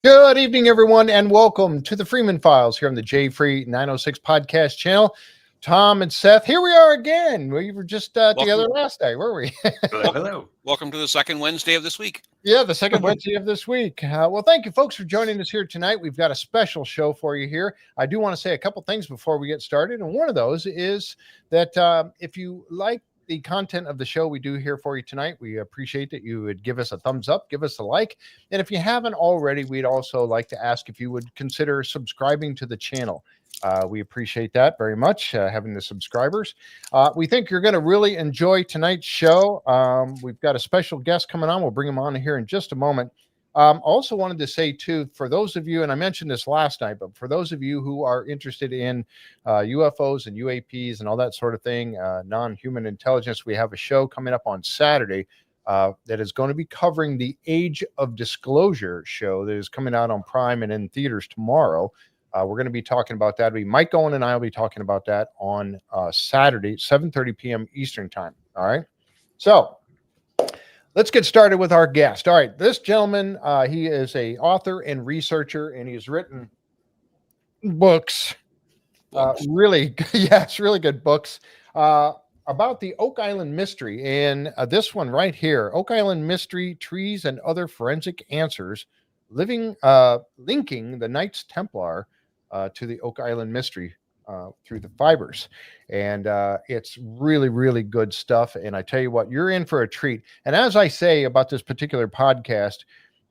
Good evening, everyone, and welcome to the Freeman Files here on the J Free 906 podcast channel. Tom and Seth, here we are again. We were just together last night, were we? Hello. Welcome to the second Wednesday of this week. Yeah, the second Wednesday of this week. Well, thank you, folks, for joining us here tonight. We've got a special show for you here. I do want to say a couple things before we get started, and one of those is that if you like the content of the show we do here for you tonight, we appreciate that you would give us a thumbs up, give us a like, and if you haven't already, we'd also like to ask if you would consider subscribing to the channel. We appreciate that very much, having the subscribers. We think you're going to really enjoy tonight's show. We've got a special guest coming on. We'll bring him on here in just a moment. Also wanted to say, too, for those of you, and I mentioned this last night, but for those of you who are interested in UFOs and UAPs and all that sort of thing, non-human intelligence, we have a show coming up on Saturday that is going to be covering the Age of Disclosure show that is coming out on Prime and in theaters tomorrow. We're going to be talking about that. Mike Owen and I will be talking about that on Saturday, 7:30 p.m. Eastern time. All right. So let's get started with our guest. All right. This gentleman, he is a author and researcher, and he's written books. Really good books about the Oak Island mystery. And this one right here, Oak Island Mystery, Trees and Other Forensic Answers, linking the Knights Templar to the Oak Island mystery through the fibers. And it's really, really good stuff. And I tell you what, you're in for a treat. And as I say about this particular podcast,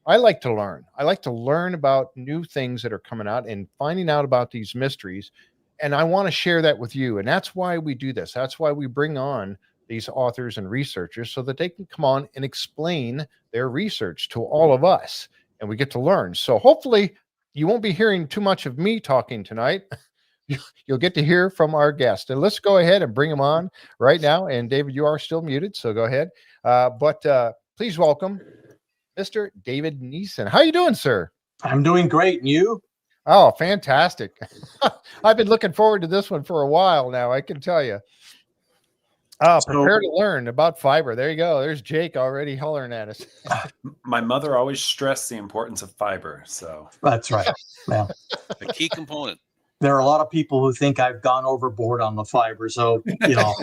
I like to learn. I like to learn about new things that are coming out and finding out about these mysteries. And I want to share that with you. And that's why we do this. That's why we bring on these authors and researchers so that they can come on and explain their research to all of us. And we get to learn. So hopefully you won't be hearing too much of me talking tonight. You'll get to hear from our guest. And let's go ahead and bring him on right now. And David, you are still muted, so go ahead. But please welcome Mr. David Neisen. How you doing, sir? I'm doing great. And you? Oh, fantastic. I've been looking forward to this one for a while now, I can tell you. Prepare to learn about fiber. There you go. There's Jake already hollering at us. My mother always stressed the importance of fiber. So that's right. Yeah. A key component. There are a lot of people who think I've gone overboard on the fiber. So, you know,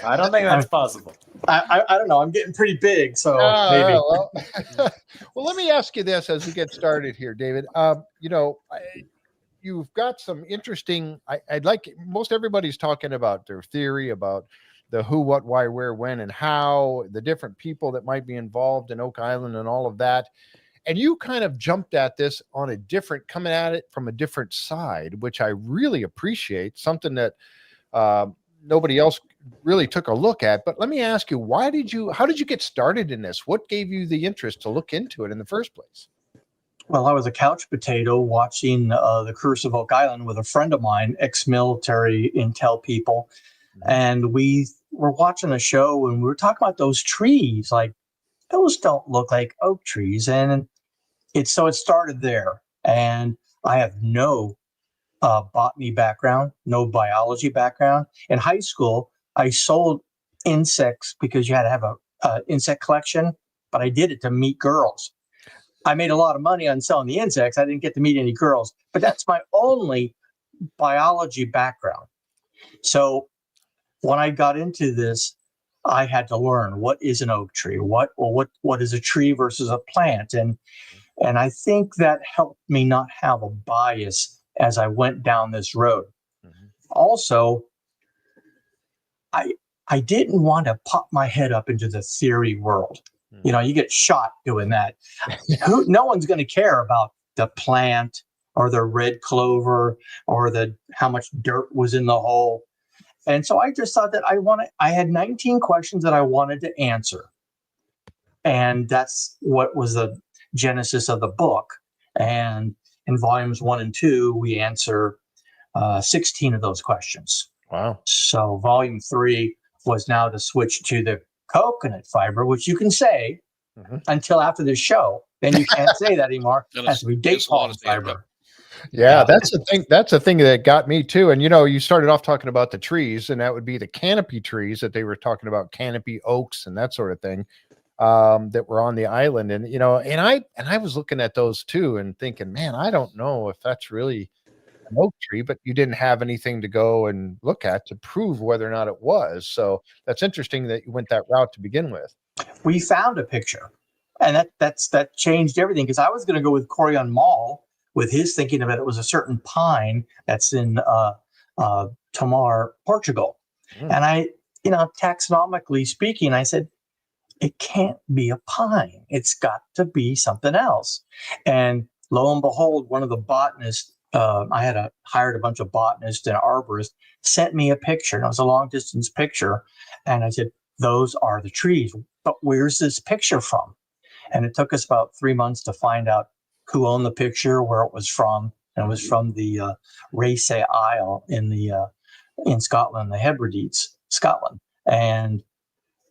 I don't think that's possible. I don't know. I'm getting pretty big. So maybe. Well, let me ask you this as we get started here, David. You've got some interesting, I'd like, most everybody's talking about their theory about the who, what, why, where, when, and how, the different people that might be involved in Oak Island and all of that. And you kind of jumped at this on coming at it from a different side, which I really appreciate, something that nobody else really took a look at. But let me ask you, how did you get started in this? What gave you the interest to look into it in the first place? Well, I was a couch potato watching the Curse of Oak Island with a friend of mine, ex-military intel people. And we were watching a show and we were talking about those trees, like those don't look like oak trees. And it started there. And I have no botany background, no biology background. In high school, I sold insects because you had to have a insect collection, but I did it to meet girls. I made a lot of money on selling the insects. I didn't get to meet any girls, but that's my only biology background. So when I got into this, I had to learn what is an oak tree, what is a tree versus a plant, and I think that helped me not have a bias as I went down this road. Mm-hmm. Also, I didn't want to pop my head up into the theory world. Mm-hmm. You know, you get shot doing that. No one's going to care about the plant or the red clover or how much dirt was in the hole. And so I just thought that I had 19 questions that I wanted to answer. And that's what was the genesis of the book. And in volumes 1 and 2, we answer 16 of those questions. Wow. So volume 3 was now to switch to the coconut fiber, which you can say until after the show. Then you can't say that anymore. It has to be date palm fiber. Yeah, that's the thing. That's the thing that got me too. And you started off talking about the trees, and that would be the canopy trees that they were talking about, canopy oaks and that sort of thing. that were on the island. And, and I was looking at those too and thinking, man, I don't know if that's really an oak tree, but you didn't have anything to go and look at to prove whether or not it was. So that's interesting that you went that route to begin with. We found a picture, and that changed everything, because I was going to go with Corian Mall with his thinking of it. It was a certain pine that's in Tomar, Portugal. And I, taxonomically speaking, I said, it can't be a pine. It's got to be something else. And lo and behold, one of the botanists, I had hired a bunch of botanists and arborists, sent me a picture. And it was a long distance picture. And I said, those are the trees. But where's this picture from? And it took us about 3 months to find out who owned the picture, where it was from. And it was from the Race Isle in Scotland, the Hebrides, Scotland. And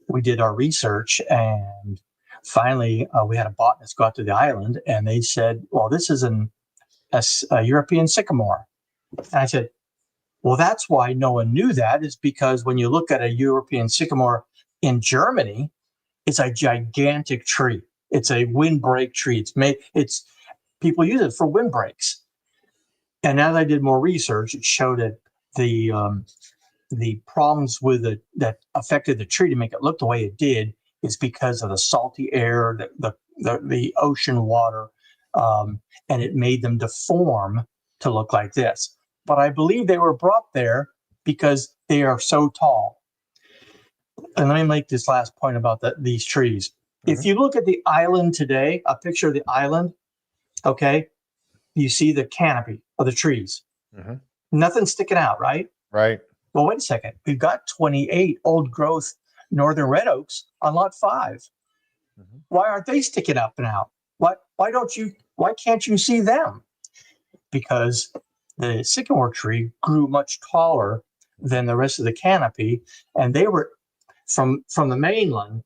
we did our research, and finally we had a botanist go out to the island, and they said, well, this is a European sycamore. And I said, well, that's why no one knew that, is because when you look at a European sycamore in Germany, it's a gigantic tree. It's a windbreak tree. People use it for windbreaks. And as I did more research, it showed that the problems with it that affected the tree to make it look the way it did is because of the salty air, the ocean water, and it made them deform to look like this. But I believe they were brought there because they are so tall. And let me make this last point about these trees. If you look at the island today, a picture of the island, okay, you see the canopy of the trees. Nothing sticking out, right? Right. Well, wait a second. We've got 28 old growth northern red oaks on lot 5. Why aren't they sticking up now? Why can't you see them? Because the sycamore tree grew much taller than the rest of the canopy, and they were from the mainland.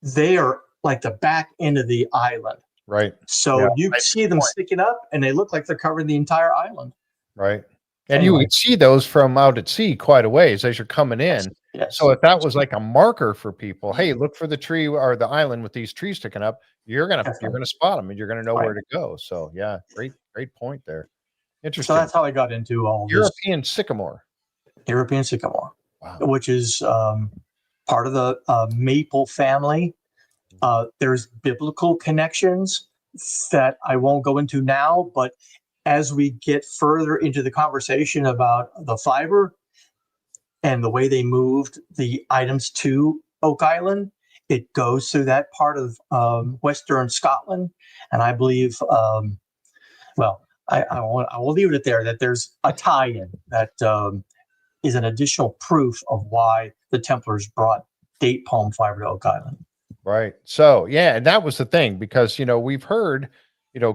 They are like the back end of the island. Right. So you see them sticking up, and they look like they're covering the entire island. Right. And you would see those from out at sea quite a ways as you're coming in. Yes. So if that was like a marker for people, hey, look for the tree or the island with these trees sticking up, you're gonna spot them and you're gonna know where to go. So yeah, great point there. Interesting. So that's how I got into all European sycamore. European sycamore, wow. Which is part of the maple family. There's biblical connections that I won't go into now, but as we get further into the conversation about the fiber and the way they moved the items to Oak Island, it goes through that part of Western Scotland. And I believe, I will leave it there, that there's a tie-in that is an additional proof of why the Templars brought date palm fiber to Oak Island. Right. So, yeah, and that was the thing, because, we've heard,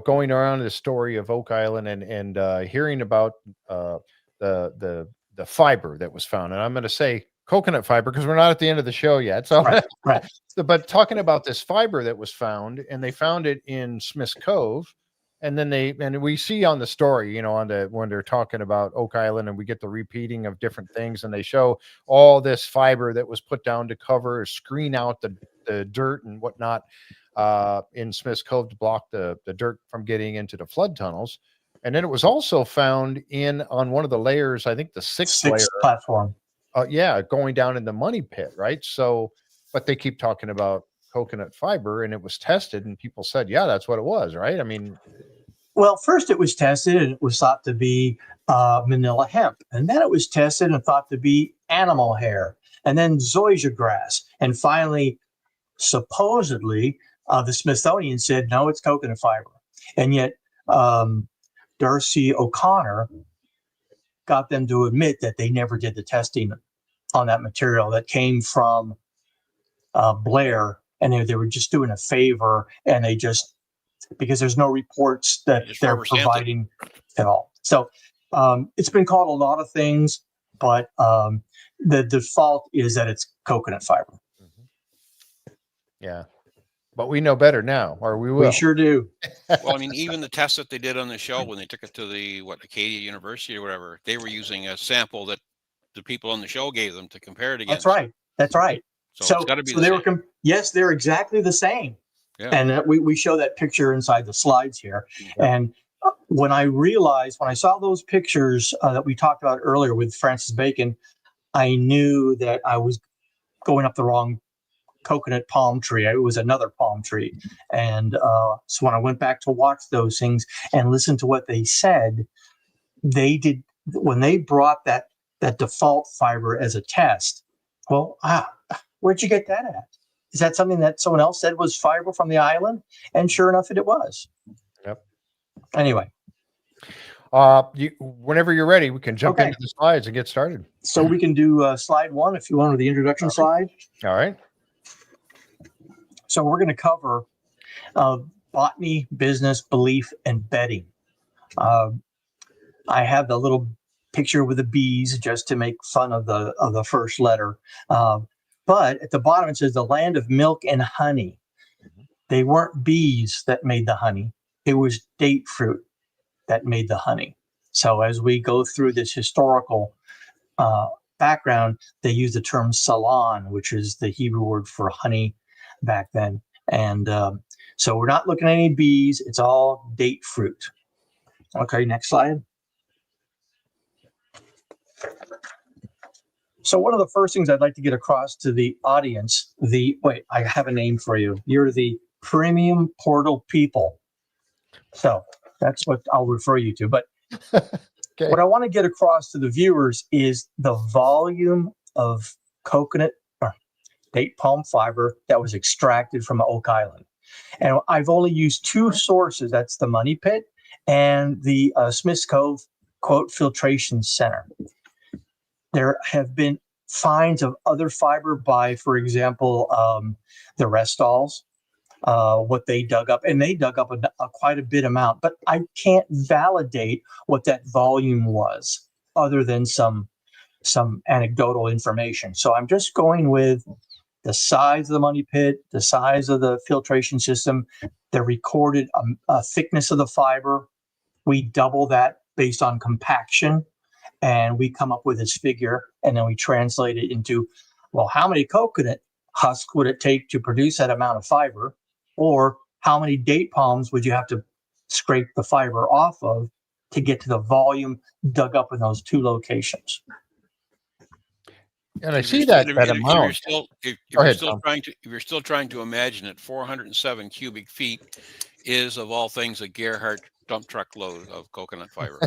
going around the story of Oak Island and hearing about the fiber that was found. And I'm going to say coconut fiber because we're not at the end of the show yet. So, right. But talking about this fiber that was found, and they found it in Smith's Cove. And then we see on the story, when they're talking about Oak Island, and we get the repeating of different things, and they show all this fiber that was put down to cover or screen out the dirt and whatnot in Smith's Cove to block the dirt from getting into the flood tunnels. And then it was also found on one of the layers, I think the sixth layer platform. Going down in the money pit, right? So, but they keep talking about coconut fiber, and it was tested, and people said, yeah, that's what it was, right? I mean, well, first it was tested and it was thought to be manila hemp, and then it was tested and thought to be animal hair, and then zoysia grass, and finally, supposedly, the Smithsonian said, no, it's coconut fiber. And yet Darcy O'Connor got them to admit that they never did the testing on that material that came from Blair, and they were just doing a favor, and they just, because there's no reports that they're providing at all. So it's been called a lot of things, but the default is that it's coconut fiber. Yeah. But we know better now, or we will. We sure do. Well, I mean, even the test that they did on the show when they took it to the Acadia University or whatever, they were using a sample that the people on the show gave them to compare it against. That's right. So it's got to be so the they same. were, yes, they're exactly the same. Yeah. And we show that picture inside the slides here. And when I saw those pictures that we talked about earlier with Francis Bacon, I knew that I was going up the wrong coconut palm tree. It was another palm tree. And so when I went back to watch those things and listen to what they said, when they brought that default fiber as a test. Well, where'd you get that at? Is that something that someone else said was fiber from the island? And sure enough, it was. Yep. Anyway. Whenever you're ready, we can jump into the slides and get started. So we can do slide 1 if you want, or the introduction slide. All right. So we're going to cover botany, business, belief, and betting. I have the little picture with the bees just to make fun of the first letter. But at the bottom it says the land of milk and honey. They weren't bees that made the honey. It was date fruit that made the honey. So as we go through this historical background, they use the term salon, which is the Hebrew word for honey back then. And so we're not looking at any bees. It's all date fruit. Okay, next slide. So one of the first things I'd like to get across to the audience, I have a name for you. You're the premium portal people. So that's what I'll refer you to. But Okay. What I want to get across to the viewers is the volume of coconut or date palm fiber that was extracted from Oak Island. And I've only used 2 sources. That's the Money Pit and the Smith's Cove, quote, filtration center. There have been finds of other fiber by, for example, the Restalls, what they dug up, and they dug up quite a bit amount, but I can't validate what that volume was other than some anecdotal information. So I'm just going with the size of the Money Pit, the size of the filtration system, the recorded thickness of the fiber. We double that based on compaction, and we come up with this figure, and then we translate it into, well, how many coconut husks would it take to produce that amount of fiber? Or how many date palms would you have to scrape the fiber off of to get to the volume dug up in those 2 locations? And I see that amount. If you're still trying to imagine it, 407 cubic feet is, of all things, a Gerhardt dump truck load of coconut fiber.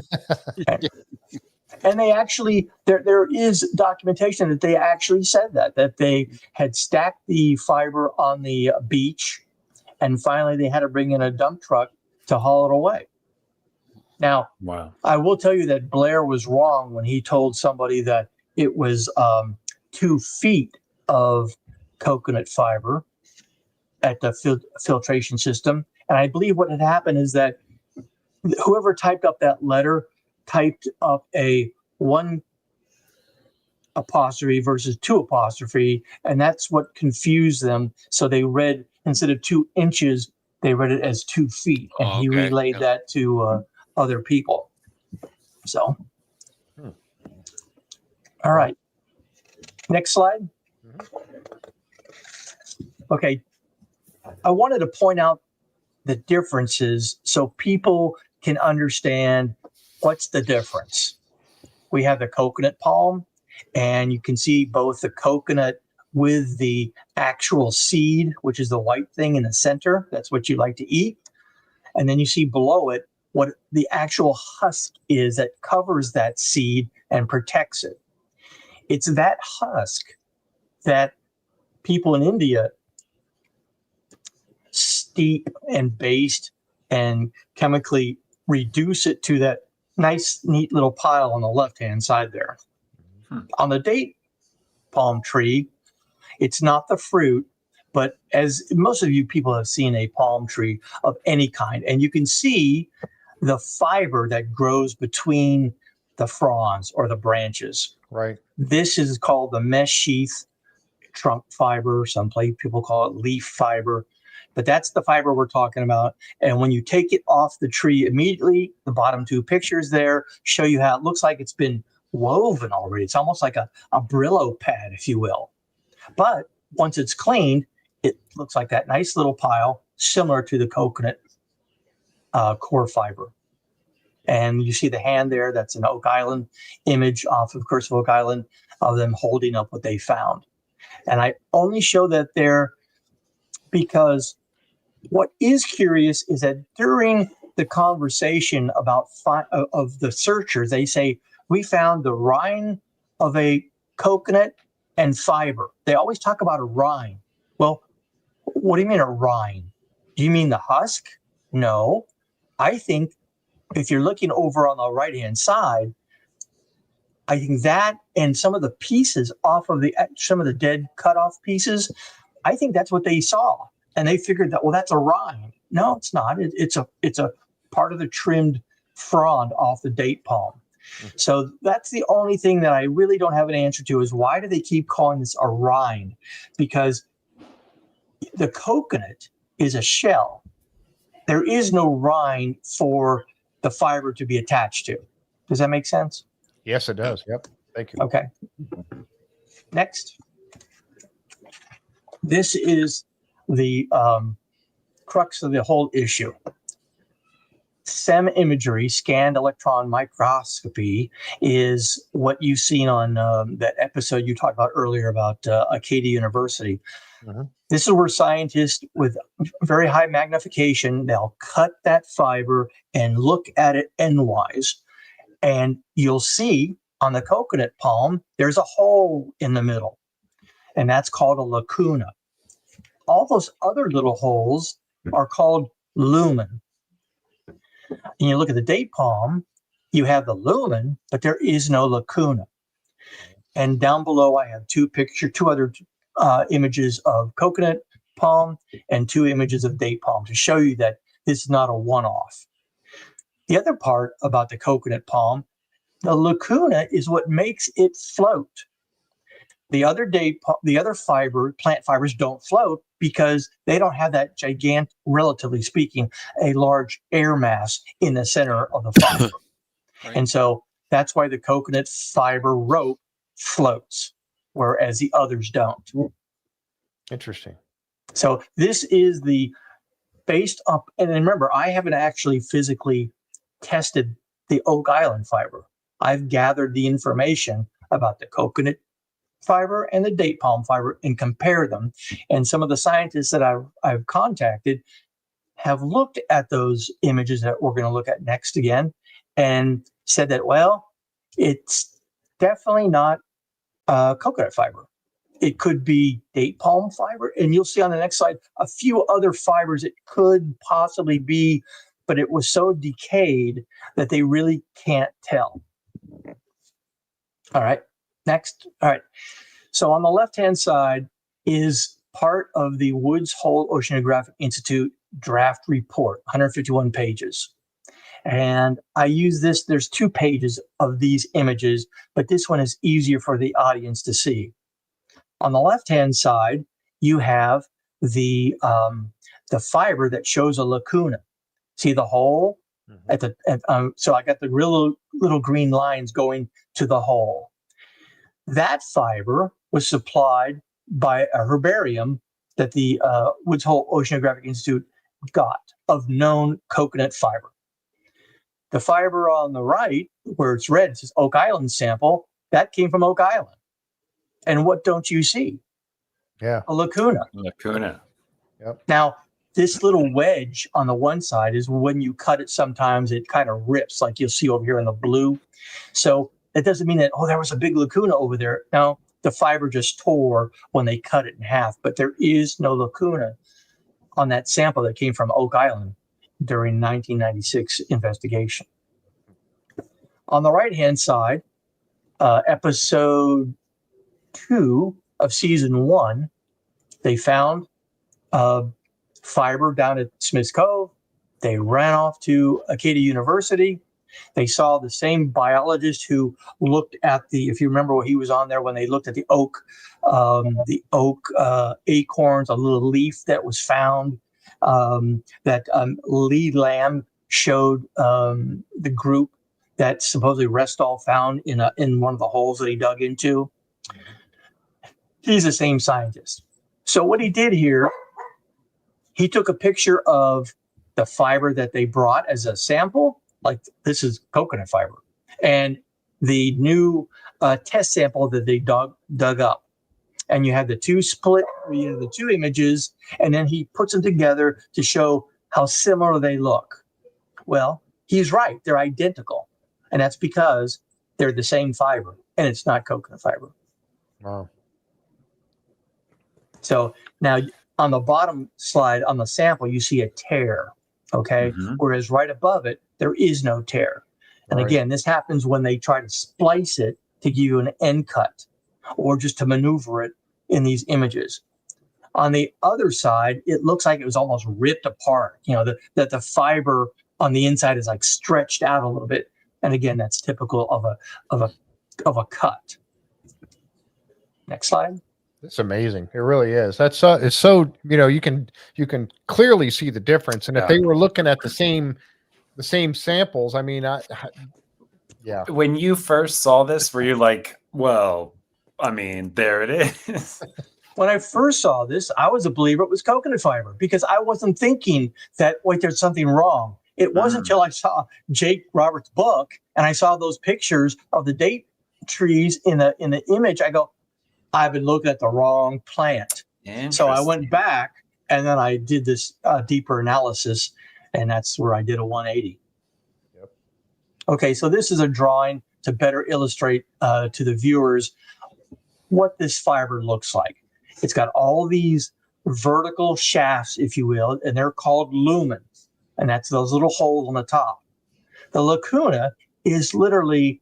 And they actually, there is documentation that they actually said that they had stacked the fiber on the beach, and finally they had to bring in a dump truck to haul it away. Now, wow. I will tell you that Blair was wrong when he told somebody that it was 2 feet of coconut fiber at the filtration system. And I believe what had happened is that whoever typed up that letter typed up a 1 apostrophe versus 2 apostrophe, and that's what confused them. So they read, instead of 2 inches, they read it as 2 feet, and he relayed that to other people. So, all right. Next slide. Okay. I wanted to point out the differences so people can understand what's the difference. We have the coconut palm, and you can see both the coconut with the actual seed, which is the white thing in the center. That's what you like to eat. And then you see below it what the actual husk is that covers that seed and protects it. It's that husk that people in India steep and baste and chemically reduce it to that nice, neat little pile on the left-hand side there. On the date palm tree, it's not the fruit, but as most of you people have seen a palm tree of any kind, and you can see the fiber that grows between the fronds or the branches. Right. This is called the mesh sheath trunk fiber. Some people call it leaf fiber, but that's the fiber we're talking about. And when you take it off the tree immediately, the bottom 2 pictures there show you how it looks like it's been woven already. It's almost like a Brillo pad, if you will. But once it's cleaned, it looks like that nice little pile, similar to the coconut core fiber. And you see the hand there. That's an Oak Island image off of Curse of Oak Island of them holding up what they found. And I only show that there because what is curious is that during the conversation about of the searchers, they say, we found the rind of a coconut and fiber. They always talk about a rind. Well, what do you mean a rind? Do you mean the husk? No. I think if you're looking over on the right-hand side, I think that and some of the pieces off of some of the dead cut-off pieces, I think that's what they saw. And they figured that, well, that's a rind. No, it's not. It's a part of the trimmed frond off the date palm. So that's the only thing that I really don't have an answer to is why do they keep calling this a rind? Because the coconut is a shell. There is no rind for the fiber to be attached to. Does that make sense? Yes, it does. Yep. Thank you. Okay. Next. This is the crux of the whole issue. SEM imagery, scanned electron microscopy, is what you've seen on that episode you talked about earlier about Acadia University. Mm-hmm. This is where scientists with very high magnification, they'll cut that fiber and look at it endwise. And you'll see on the coconut palm, there's a hole in the middle. And that's called a lacuna. All those other little holes are called lumen. And you look at the date palm, you have the lumen, but there is no lacuna. And down below, I have two other images of coconut palm and 2 images of date palm to show you that this is not a one-off. The other part about the coconut palm, the lacuna is what makes it float. The other plant fibers don't float because they don't have that gigantic, relatively speaking, a large air mass in the center of the fiber. Right. And so that's why the coconut fiber rope floats, whereas the others don't. Interesting. So this is based up, and remember, I haven't actually physically tested the Oak Island fiber. I've gathered the information about the coconut fiber and the date palm fiber and compare them. And some of the scientists that I've contacted have looked at those images that we're going to look at next again and said that, well, it's definitely not coconut fiber. It could be date palm fiber. And you'll see on the next slide a few other fibers it could possibly be, but it was so decayed that they really can't tell. All right. Next. All right. So on the left-hand side is part of the Woods Hole Oceanographic Institute draft report, 151 pages. And I use this. There's 2 pages of these images, but this one is easier for the audience to see. On the left-hand side, you have the fiber that shows a lacuna. See the hole? Mm-hmm. So I got the real little green lines going to the hole. That fiber was supplied by a herbarium that the Woods Hole Oceanographic Institute got of known coconut fiber. The fiber on the right, where it's red, it says Oak Island sample, that came from Oak Island. And what don't you see? Yeah. A lacuna. Lacuna. Yep. Now, this little wedge on the one side is when you cut it, sometimes it kind of rips, like you'll see over here in the blue. So it doesn't mean that, there was a big lacuna over there. No, the fiber just tore when they cut it in half. But there is no lacuna on that sample that came from Oak Island during 1996 investigation. On the right-hand side, episode 2 of season 1, they found fiber down at Smith's Cove. They ran off to Acadia University. They saw the same biologist who looked at if you remember what he was on there when they looked at the oak acorns, a little leaf that was found that Lee Lamb showed the group that supposedly Restall found in one of the holes that he dug into. He's the same scientist. So what he did here, he took a picture of the fiber that they brought as a sample, like this is coconut fiber, and the new test sample that they dug up. And you have the two split, you have the two images, and then he puts them together to show how similar they look. Well, he's right. They're identical. And that's because they're the same fiber, and it's not coconut fiber. Wow. So now on the bottom slide on the sample, you see a tear, okay? Mhm. Whereas right above it, there is no tear. And Right. again, this happens when they try to splice it to give you an end cut or just to maneuver it in these images. On the other side, it looks like it was almost ripped apart, that the fiber on the inside is like stretched out a little bit. And again, that's typical of a cut. Next slide. It's amazing. It really is. That's it's so, you can clearly see the difference. And if Yeah. they were looking at the same samples, I mean, yeah. When you first saw this, were you like, well, I mean, there it is. When I first saw this, I was a believer it was coconut fiber because I wasn't thinking that, wait, there's something wrong. It wasn't until I saw Jake Roberts' book and I saw those pictures of the date trees in the image. I go, I've been looking at the wrong plant. So I went back and then I did this deeper analysis, and that's where I did a 180. Yep. Okay, so this is a drawing to better illustrate to the viewers what this fiber looks like. It's got all these vertical shafts, if you will, and they're called lumens, and that's those little holes on the top. The lacuna is literally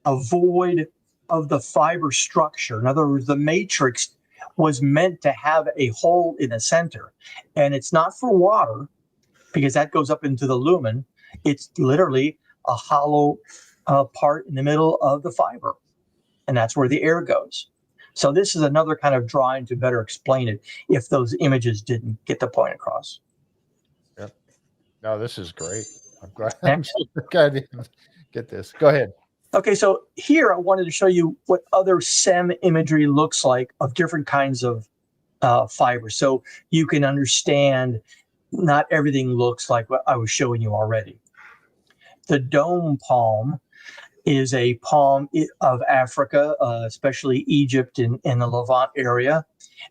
a void of the fiber structure. In other words, the matrix was meant to have a hole in the center, and it's not for water because that goes up into the lumen. It's literally a hollow part in the middle of the fiber, and that's where the air goes. So this is another kind of drawing to better explain it if those images didn't get the point across. Yep. No, this is great. I'm glad. I'm so glad I didn't get this. Go ahead. Okay, so here I wanted to show you what other SEM imagery looks like of different kinds of fibers, so you can understand not everything looks like what I was showing you already. The dome palm is a palm of Africa, especially Egypt and the Levant area,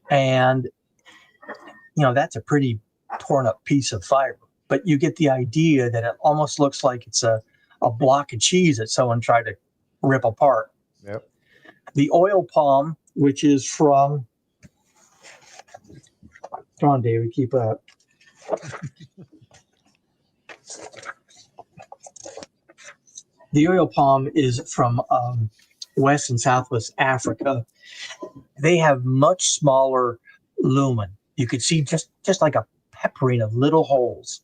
and that's a pretty torn up piece of fiber. But you get the idea that it almost looks like it's a block of cheese that someone tried to rip apart. Yep. The oil palm, which is from, come on, David, keep up. The oil palm is from West and Southwest Africa. They have much smaller lumen. You could see just like a peppering of little holes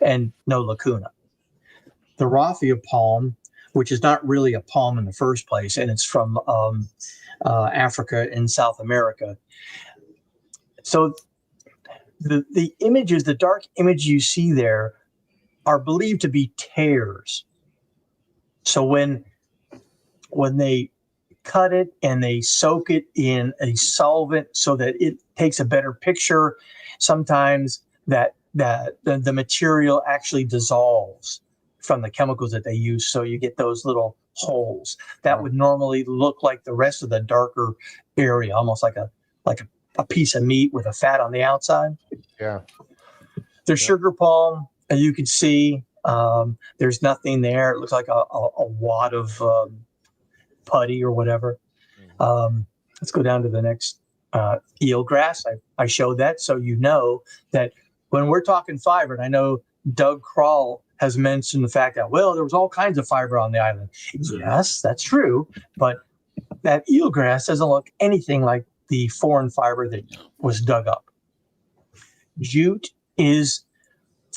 and no lacuna. The raffia palm, which is not really a palm in the first place, and it's from Africa and South America. So the images, the dark image you see there, are believed to be tears. So when they cut it and they soak it in a solvent so that it takes a better picture, sometimes that the material actually dissolves from the chemicals that they use, so you get those little holes that would normally look like the rest of the darker area, almost like a piece of meat with a fat on the outside. Yeah. The sugar palm, you can see there's nothing there. It looks like a wad of putty or whatever. Let's go down to the next eelgrass. I showed that, so you know that when we're talking fiber, and I know Doug Kroll has mentioned the fact that, well, there was all kinds of fiber on the island. Yes, that's true. But that eelgrass doesn't look anything like the foreign fiber that was dug up. Jute is,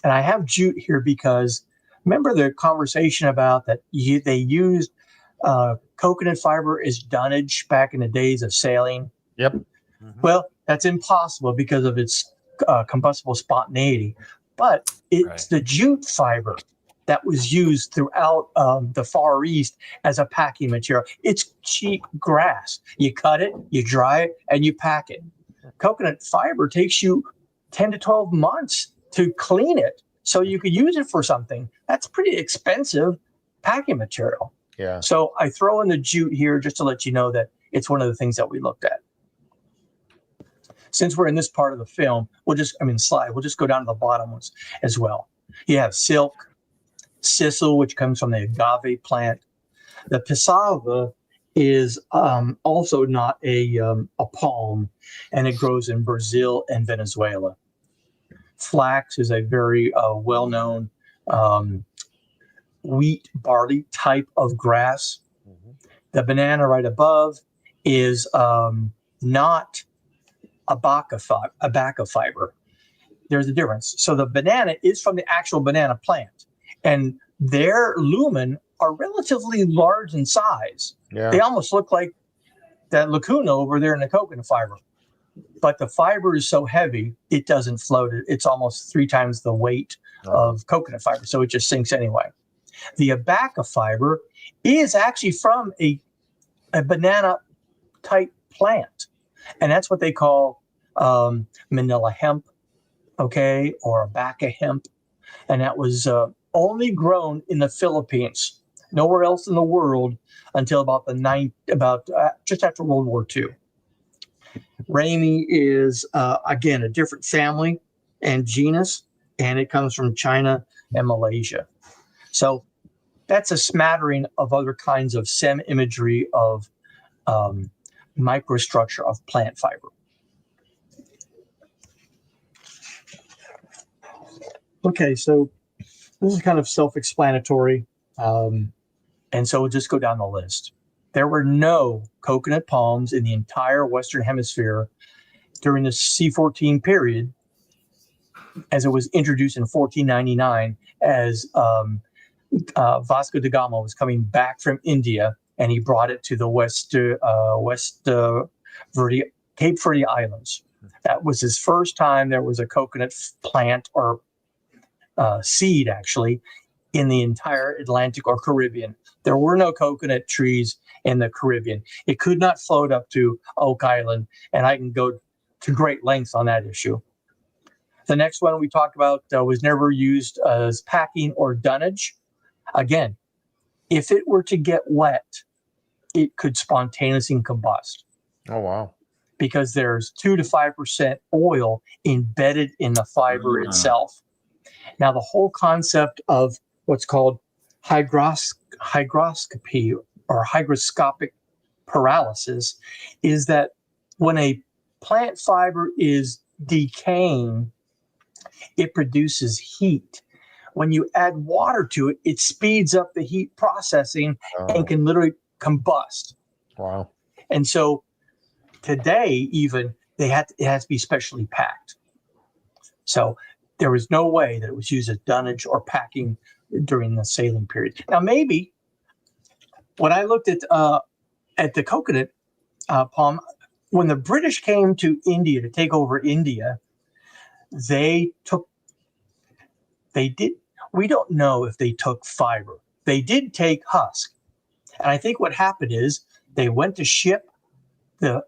and I have jute here because remember the conversation about that they used coconut fiber as dunnage back in the days of sailing? Yep. Well, that's impossible because of its combustible spontaneity. But it's the jute fiber that was used throughout the Far East as a packing material. It's cheap grass. You cut it, you dry it, and you pack it. Coconut fiber takes you 10 to 12 months to clean it so you could use it for something. That's pretty expensive packing material. Yeah. So I throw in the jute here just to let you know that it's one of the things that we looked at. Since we're in this part of the film, we'll just go down to the bottom ones as well. You have silk, sisal, which comes from the agave plant. The pisava is also not a palm, and it grows in Brazil and Venezuela. Flax is a very well-known wheat, barley type of grass. Mm-hmm. The banana right above is not abaca fiber. There's a difference. So the banana is from the actual banana plant, and their lumen are relatively large in size. Yeah. They almost look like that lacuna over there in the coconut fiber. But the fiber is so heavy, it doesn't float. It's almost 3 times the weight of coconut fiber, so it just sinks anyway. The abaca fiber is actually from a banana-type plant, and that's what they call manila hemp, okay, or abaca hemp, and that was only grown in the Philippines, nowhere else in the world until about just after World War II. Rami is again a different family and genus, and it comes from China and Malaysia. So that's a smattering of other kinds of SEM imagery of microstructure of plant fiber. Okay, so this is kind of self-explanatory, and so we'll just go down the list. There were no coconut palms in the entire Western Hemisphere during the C14 period, as it was introduced in 1499 as Vasco da Gama was coming back from India, and he brought it to the Cape Verde Islands. That was his first time there was a coconut plant or seed, actually, in the entire Atlantic or Caribbean. There were no coconut trees in the Caribbean. It could not float up to Oak Island, and I can go to great lengths on that issue. The next one we talked about was never used as packing or dunnage. Again, if it were to get wet, it could spontaneously combust. Oh, wow. Because there's 2 to 5% oil embedded in the fiber itself. Now, the whole concept of what's called hygroscopy or hygroscopic paralysis is that when a plant fiber is decaying, it produces heat. When you add water to it, it speeds up the heat processing and can literally combust. Wow. And so today, even, it has to be specially packed. So there was no way that it was used as dunnage or packing during the sailing period. Now, maybe when I looked at the coconut palm, when the British came to India to take over India, we don't know if they took fiber. They did take husk. And I think what happened is they went to ship the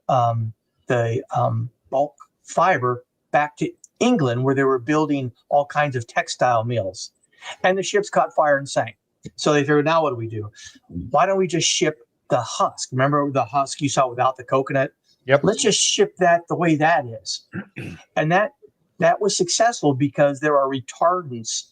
bulk fiber back to England, where they were building all kinds of textile mills. And the ships caught fire and sank. So they figured, now what do we do? Why don't we just ship the husk? Remember the husk you saw without the coconut? Yep. Let's just ship that the way that is. And that was successful because there are retardants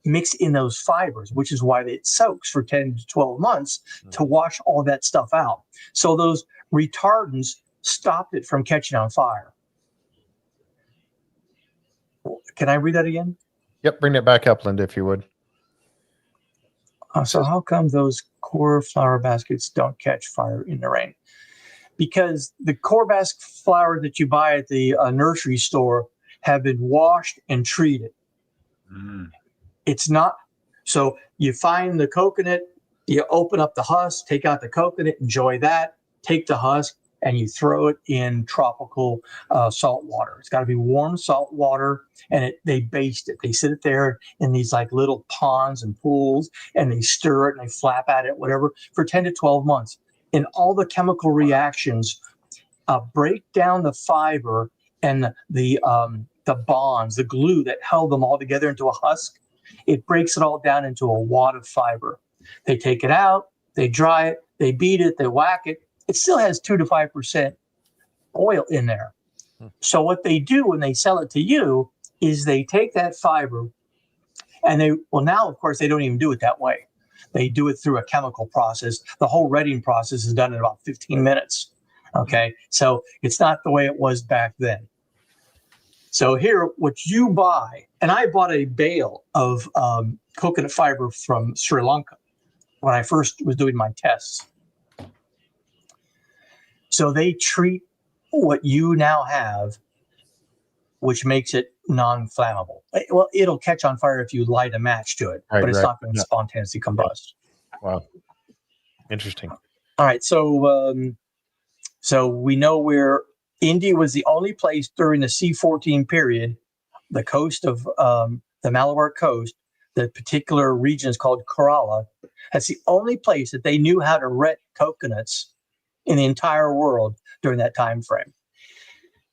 mixed in those fibers, which is why it soaks for 10 to 12 months to wash all that stuff out. So those retardants stopped it from catching on fire. Can I read that again? Yep, bring that back up, Linda, if you would. So how come those core flower baskets don't catch fire in the rain? Because the core basket flowers that you buy at the nursery store have been washed and treated. It's not. So you find the coconut, you open up the husk, take out the coconut, enjoy that, take the husk, and you throw it in tropical salt water. It's got to be warm salt water, and they baste it. They sit it there in these like little ponds and pools, and they stir it and they flap at it, whatever, for 10 to 12 months. And all the chemical reactions break down the fiber and the bonds, the glue that held them all together into a husk, it breaks it all down into a wad of fiber. They take it out, they dry it, they beat it, they whack it. It still has 2 to 5% oil in there. So what they do when they sell it to you is they take that fiber and now, of course, they don't even do it that way. They do it through a chemical process. The whole retting process is done in about 15 minutes. Okay. So it's not the way it was back then. So here, what you buy, and I bought a bale of coconut fiber from Sri Lanka when I first was doing my tests. So they treat what you now have, which makes it non-flammable. Well, it'll catch on fire if you light a match to it, but it's not going to spontaneously combust. Wow. Interesting. All right. So we know where India was the only place during the C14 period, the coast of the Malabar coast, the particular region is called Kerala. That's the only place that they knew how to ret coconuts in the entire world during that time frame.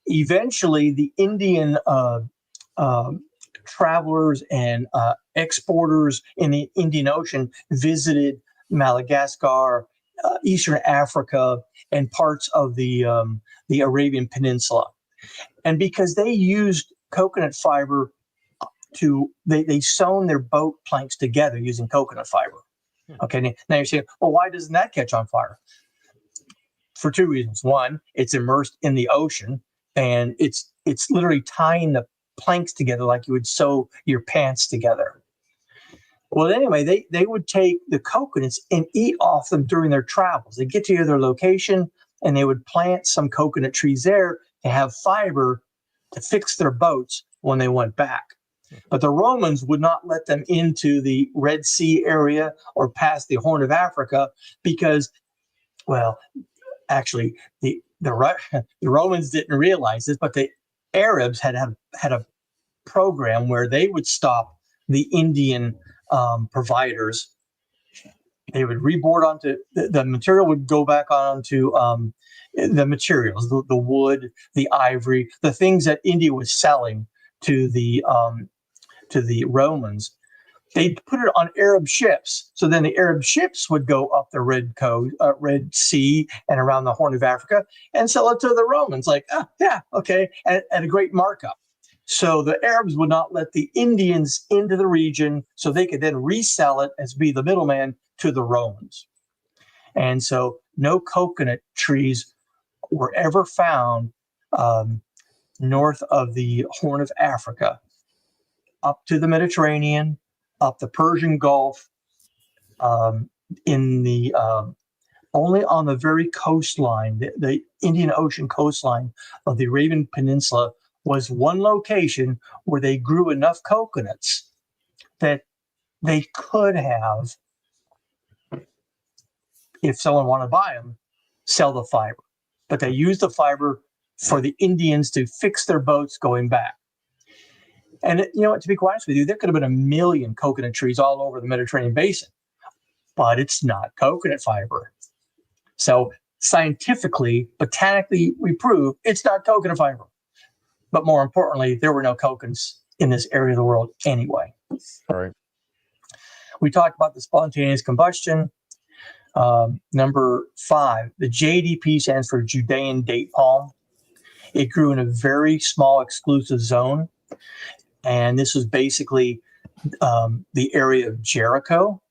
Eventually, the Indian travelers and exporters in the Indian Ocean visited Madagascar, Eastern Africa, and parts of the Arabian Peninsula. And because they used coconut fiber they sewn their boat planks together using coconut fiber. Okay, now you're saying, well, why doesn't that catch on fire? For two reasons. One, it's immersed in the ocean, and it's literally tying the planks together like you would sew your pants together. Well, anyway, they would take the coconuts and eat off them during their travels. They'd get to their location, and they would plant some coconut trees there to have fiber to fix their boats when they went back. But the Romans would not let them into the Red Sea area or past the Horn of Africa because, well, actually, the Romans didn't realize this, but the Arabs had a program where they would stop the Indian providers. They would reboard onto the material would go back onto the materials, the wood, the ivory, the things that India was selling to the Romans. They'd put it on Arab ships. So then the Arab ships would go up the Red Sea and around the Horn of Africa and sell it to the Romans. Like, yeah, okay, at a great markup. So the Arabs would not let the Indians into the region so they could then resell it as be the middleman to the Romans. And so no coconut trees were ever found north of the Horn of Africa, up to the Mediterranean, up the Persian Gulf, in the only on the very coastline, the Indian Ocean coastline of the Arabian Peninsula, was one location where they grew enough coconuts that they could have, if someone wanted to buy them, sell the fiber. But they used the fiber for the Indians to fix their boats going back. And you know what, to be quite honest with you, there could have been 1 million coconut trees all over the Mediterranean basin, but it's not coconut fiber. So scientifically, botanically, we prove it's not coconut fiber. But more importantly, there were no coconuts in this area of the world anyway. All right. We talked about the spontaneous combustion. Number 5, the JDP stands for Judean Date Palm. It grew in a very small exclusive zone. And this was basically the area of Jericho,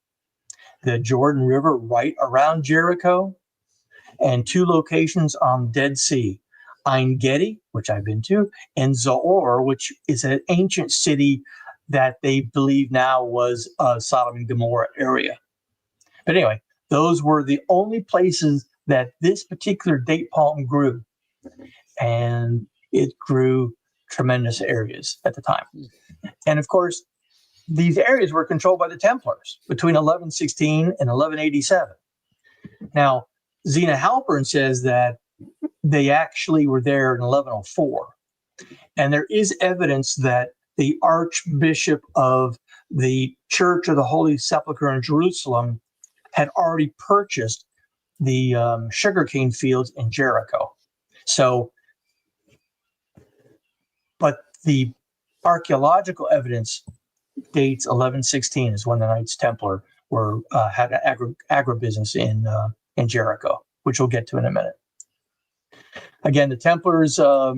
the Jordan River right around Jericho, and 2 locations on the Dead Sea, Ein Gedi, which I've been to, and Zoar, which is an ancient city that they believe now was Sodom and Gomorrah area. But anyway, those were the only places that this particular date palm grew. And it grew tremendous areas at the time. And of course, these areas were controlled by the Templars between 1116 and 1187. Now, Zena Halpern says that they actually were there in 1104. And there is evidence that the Archbishop of the Church of the Holy Sepulchre in Jerusalem had already purchased the sugarcane fields in Jericho. So the archaeological evidence dates 1116 is when the Knights Templar had an agribusiness in Jericho, which we'll get to in a minute. Again, the Templars were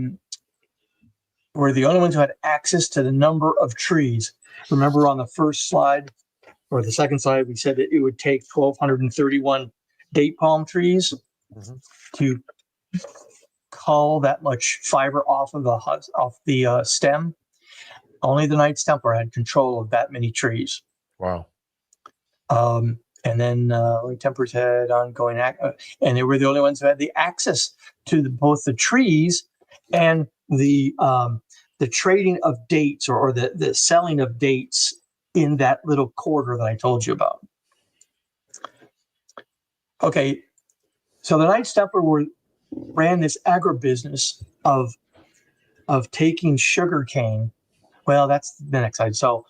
the only ones who had access to the number of trees. Remember on the first slide or the second slide, we said that it would take 1,231 date palm trees to cull that much fiber off of the stem. Only the Knights Templar had control of that many trees. Wow. And then Templars had ongoing, and they were the only ones who had the access to both the trees and the trading of dates or the selling of dates in that little quarter that I told you about. Okay, so the Knights Templar ran this agribusiness of taking sugar cane. Well, that's the next slide. So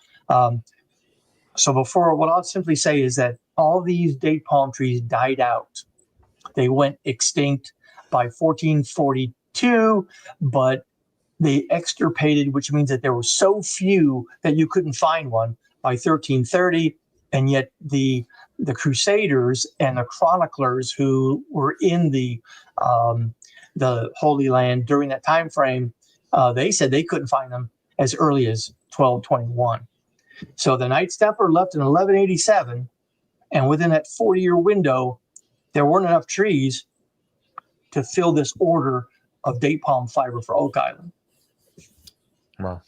before, what I'll simply say is that all these date palm trees died out. They went extinct by 1442, but they extirpated, which means that there were so few that you couldn't find one by 1330, and yet the Crusaders and the chroniclers who were in the Holy Land during that time frame, they said they couldn't find them as early as 1221. So the Knights Templar left in 1187, and within that 40-year window, there weren't enough trees to fill this order of date palm fiber for Oak Island. Wow.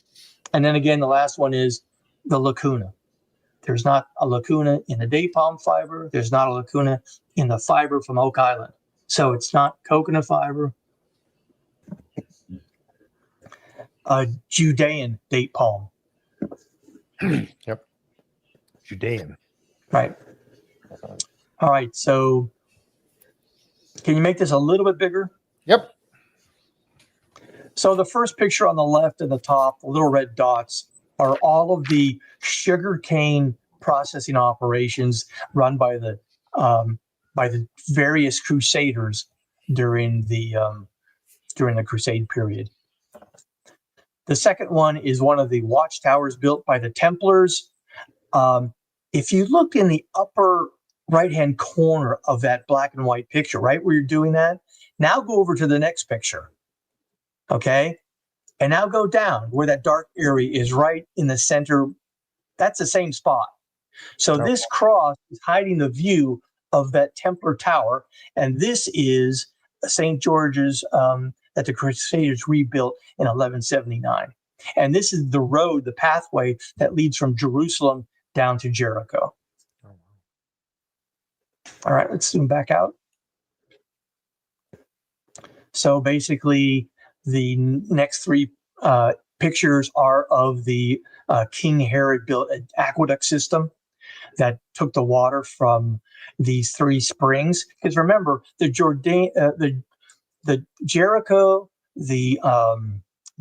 And then again, the last one is the lacuna. There's not a lacuna in the date palm fiber. There's not a lacuna in the fiber from Oak Island. So it's not coconut fiber. Judean date palm. Yep. Judean. Right. All right. So can you make this a little bit bigger? Yep. So the first picture on the left at the top, the little red dots, are all of the sugarcane processing operations run by the various Crusaders during the Crusade period. The second one is one of the watchtowers built by the Templars. If you look in the upper right-hand corner of that black and white picture, right where you're doing that, now go over to the next picture. Okay? And now go down where that dark area is right in the center. That's the same spot. So this cross is hiding the view of that Templar tower. And this is St. George's that the Crusaders rebuilt in 1179. And this is the road, the pathway that leads from Jerusalem down to Jericho. All right, let's zoom back out. So basically, the next three pictures are of the King Herod built an aqueduct system that took the water from these three springs. Because remember, the Jericho, the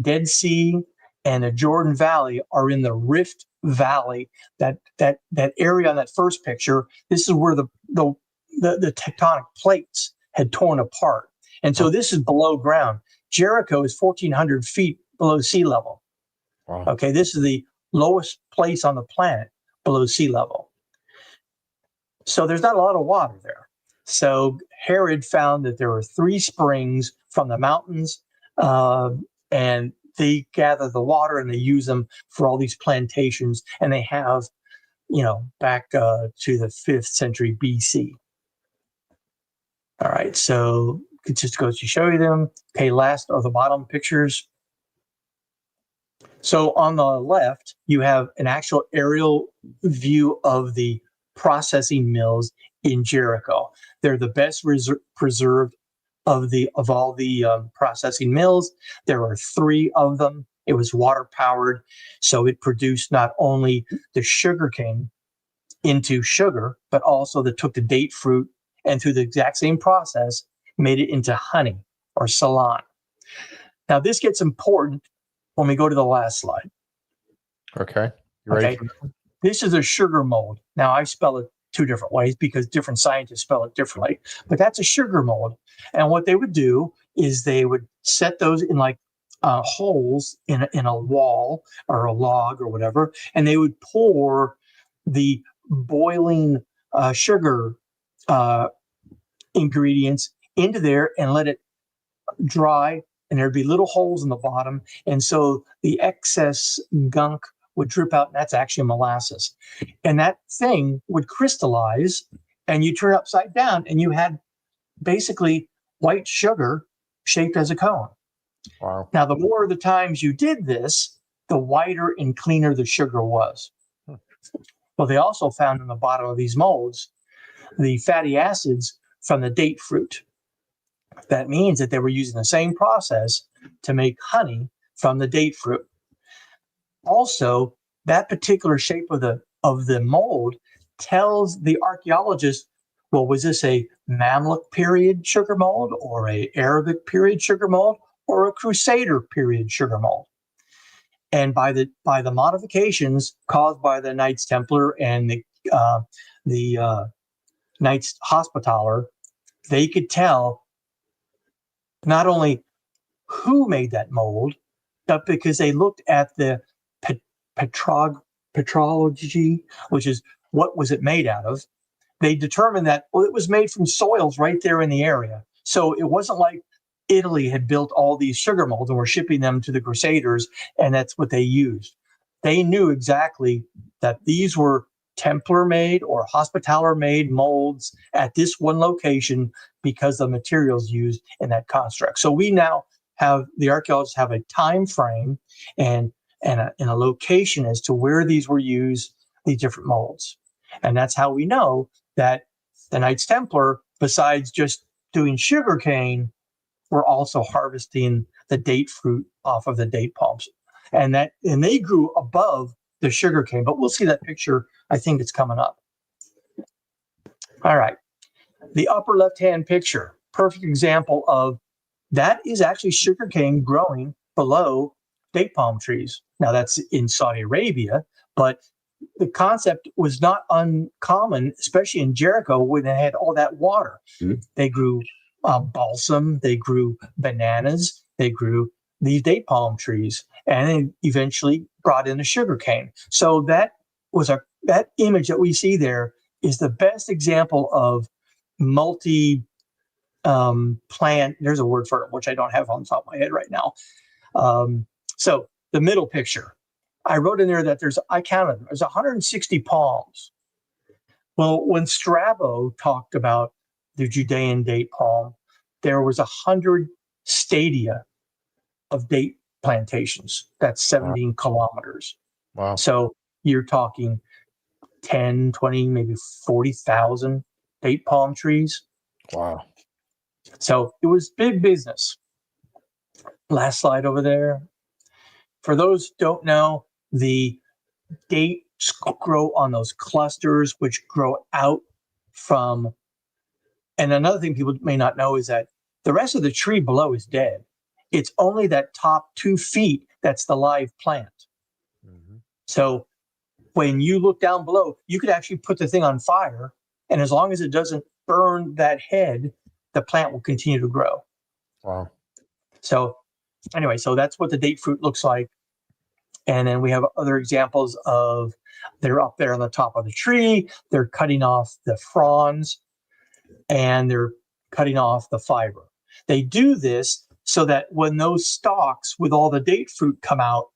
Dead Sea, and the Jordan Valley are in the Rift Valley. That area on that first picture, this is where the tectonic plates had torn apart. And so this is below ground. Jericho is 1,400 feet below sea level. Wow. Okay, this is the lowest place on the planet below sea level. So there's not a lot of water there. So Herod found that there were three springs from the mountains, and they gather the water and they use them for all these plantations. And they have, back to the 5th century BC. All right, so it just goes to show you them. Okay, last are the bottom pictures. So on the left, you have an actual aerial view of the processing mills in Jericho. They're the best preserved of all the processing mills. There are 3 of them. It was water powered, so it produced not only the sugarcane into sugar, but also that took the date fruit and through the exact same process made it into honey or salon. Now this gets important when we go to the last slide. Okay. You ready? Okay. This is a sugar mold. Now I spell it 2 different ways because different scientists spell it differently, but that's a sugar mold. And what they would do is they would set those in like holes in a wall or a log or whatever, and they would pour the boiling sugar ingredients into there and let it dry, and there'd be little holes in the bottom, and so the excess gunk would drip out, and that's actually molasses. And that thing would crystallize, and you turn it upside down, and you had basically white sugar shaped as a cone. Wow. Now, the more of the times you did this, the whiter and cleaner the sugar was. Well, they also found in the bottom of these molds the fatty acids from the date fruit. That means that they were using the same process to make honey from the date fruit. Also, that particular shape of the mold tells the archaeologist, well, was this a Mamluk period sugar mold, or a Arabic period sugar mold, or a Crusader period sugar mold? And by the modifications caused by the Knights Templar and the Knights Hospitaller, they could tell not only who made that mold, but because they looked at the petrology, which is what was it made out of, they determined that, well, it was made from soils right there in the area. So it wasn't like Italy had built all these sugar molds and were shipping them to the Crusaders, and that's what they used. They knew exactly that these were Templar-made or Hospitaller-made molds at this one location because the materials used in that construct. So we now have, the archaeologists have a time frame and a location as to where these were used, these different molds. And that's how we know that the Knights Templar, besides just doing sugarcane, were also harvesting the date fruit off of the date palms. And they grew above the sugarcane, but we'll see that picture. I think it's coming up. All right. The upper left-hand picture, perfect example of that is actually sugarcane growing below date palm trees. Now that's in Saudi Arabia, but the concept was not uncommon, especially in Jericho when they had all that water. Mm-hmm. They grew balsam, they grew bananas, they grew these date palm trees, and they eventually brought in the sugarcane. So that image that we see there is the best example of multi plant. There's a word for it, which I don't have on the top of my head right now. So the middle picture, I wrote in there that I counted them, there's 160 palms. Well, when Strabo talked about the Judean date palm, there was 100 stadia of date plantations. That's 17 kilometers. Wow. So you're talking 10, 20, maybe 40,000 date palm trees. Wow. So it was big business. Last slide over there. For those who don't know, the dates grow on those clusters, which grow out from. And another thing people may not know is that the rest of the tree below is dead. It's only that top 2 feet that's the live plant. Mm-hmm. So when you look down below, you could actually put the thing on fire, and as long as it doesn't burn that head, the plant will continue to grow. Wow. So anyway, so that's what the date fruit looks like. And then we have other examples of, they're up there on the top of the tree, they're cutting off the fronds, and they're cutting off the fiber. They do this so that when those stalks with all the date fruit come out,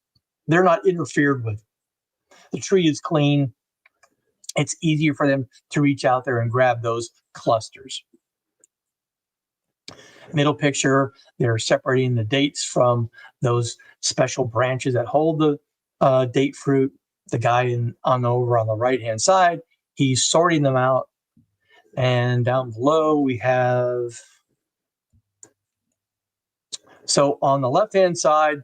they're not interfered with. The tree is clean. It's easier for them to reach out there and grab those clusters. Middle picture, they're separating the dates from those special branches that hold the date fruit. The guy over on the right-hand side, he's sorting them out. And down below we have, so on the left-hand side,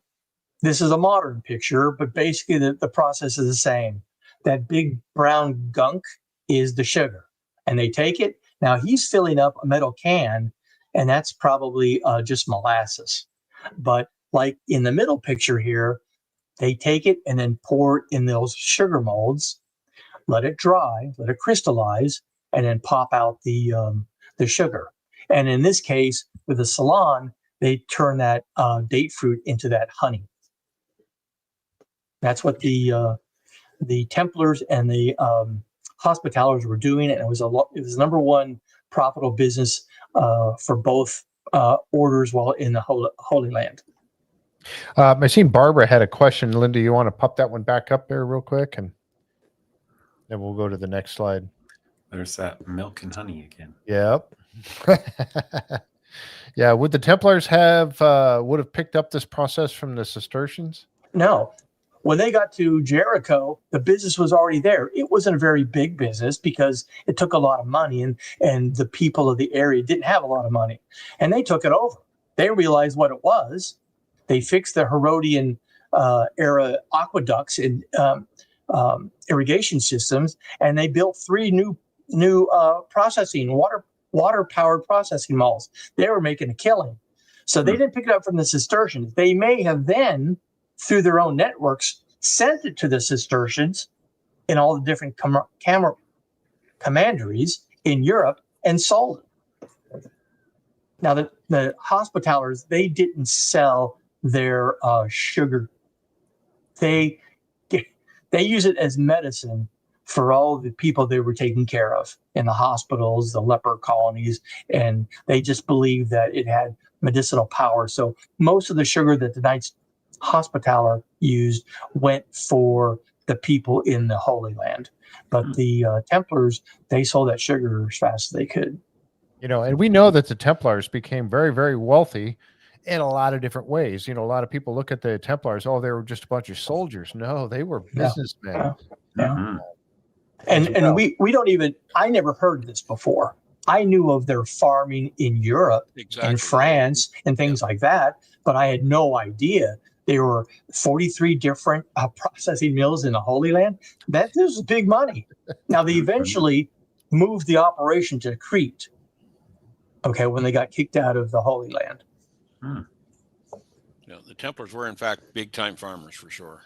this is a modern picture, but basically the process is the same. That big brown gunk is the sugar, and they take it. Now he's filling up a metal can, and that's probably just molasses. But like in the middle picture here, they take it and then pour it in those sugar molds, let it dry, let it crystallize, and then pop out the sugar. And in this case, with the salon, they turn that date fruit into that honey. That's what the Templars and the Hospitallers were doing, and it was the number one profitable business for both orders while in the Holy Land. I seen Barbara had a question. Linda, you want to pop that one back up there real quick, and then we'll go to the next slide. There's that milk and honey again. Yep. Yeah. Would the Templars would have picked up this process from the Cistercians? No. When they got to Jericho, the business was already there. It wasn't a very big business because it took a lot of money, and the people of the area didn't have a lot of money. And they took it over. They realized what it was. They fixed the Herodian era aqueducts and irrigation systems, and they built 3 new processing water-powered processing malls. They were making a killing. So they didn't pick it up from the Cistercians. They may have then, through their own networks, sent it to the Cistercians in all the different commanderies in Europe and sold it. Now, the Hospitallers, they didn't sell their sugar. They use it as medicine for all the people they were taking care of in the hospitals, the leper colonies, and they just believed that it had medicinal power. So most of the sugar that the Knights Hospitaller used went for the people in the Holy Land. But the Templars, they sold that sugar as fast as they could. And we know that the Templars became very, very wealthy in a lot of different ways. A lot of people look at the Templars, they were just a bunch of soldiers. No, they were businessmen. Yeah. And we don't even, I never heard this before. I knew of their farming in Europe, in France, and things like that, but I had no idea there were 43 different processing mills in the Holy Land. This is big money. Now, they eventually moved the operation to Crete, when they got kicked out of the Holy Land. Yeah, the Templars were, in fact, big-time farmers for sure.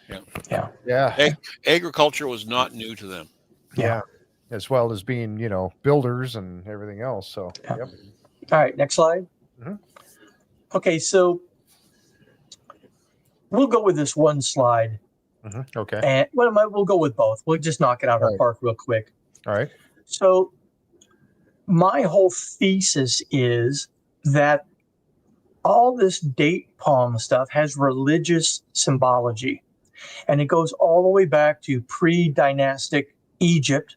Yeah. Agriculture was not new to them. Yeah. As well as being, builders and everything else. So, All right, next slide. Mm-hmm. Okay, so we'll go with this one slide. Mm-hmm. Okay. And we'll go with both. We'll just knock it out of the park real quick. All right. So my whole thesis is that all this date palm stuff has religious symbology. And it goes all the way back to pre-dynastic Egypt,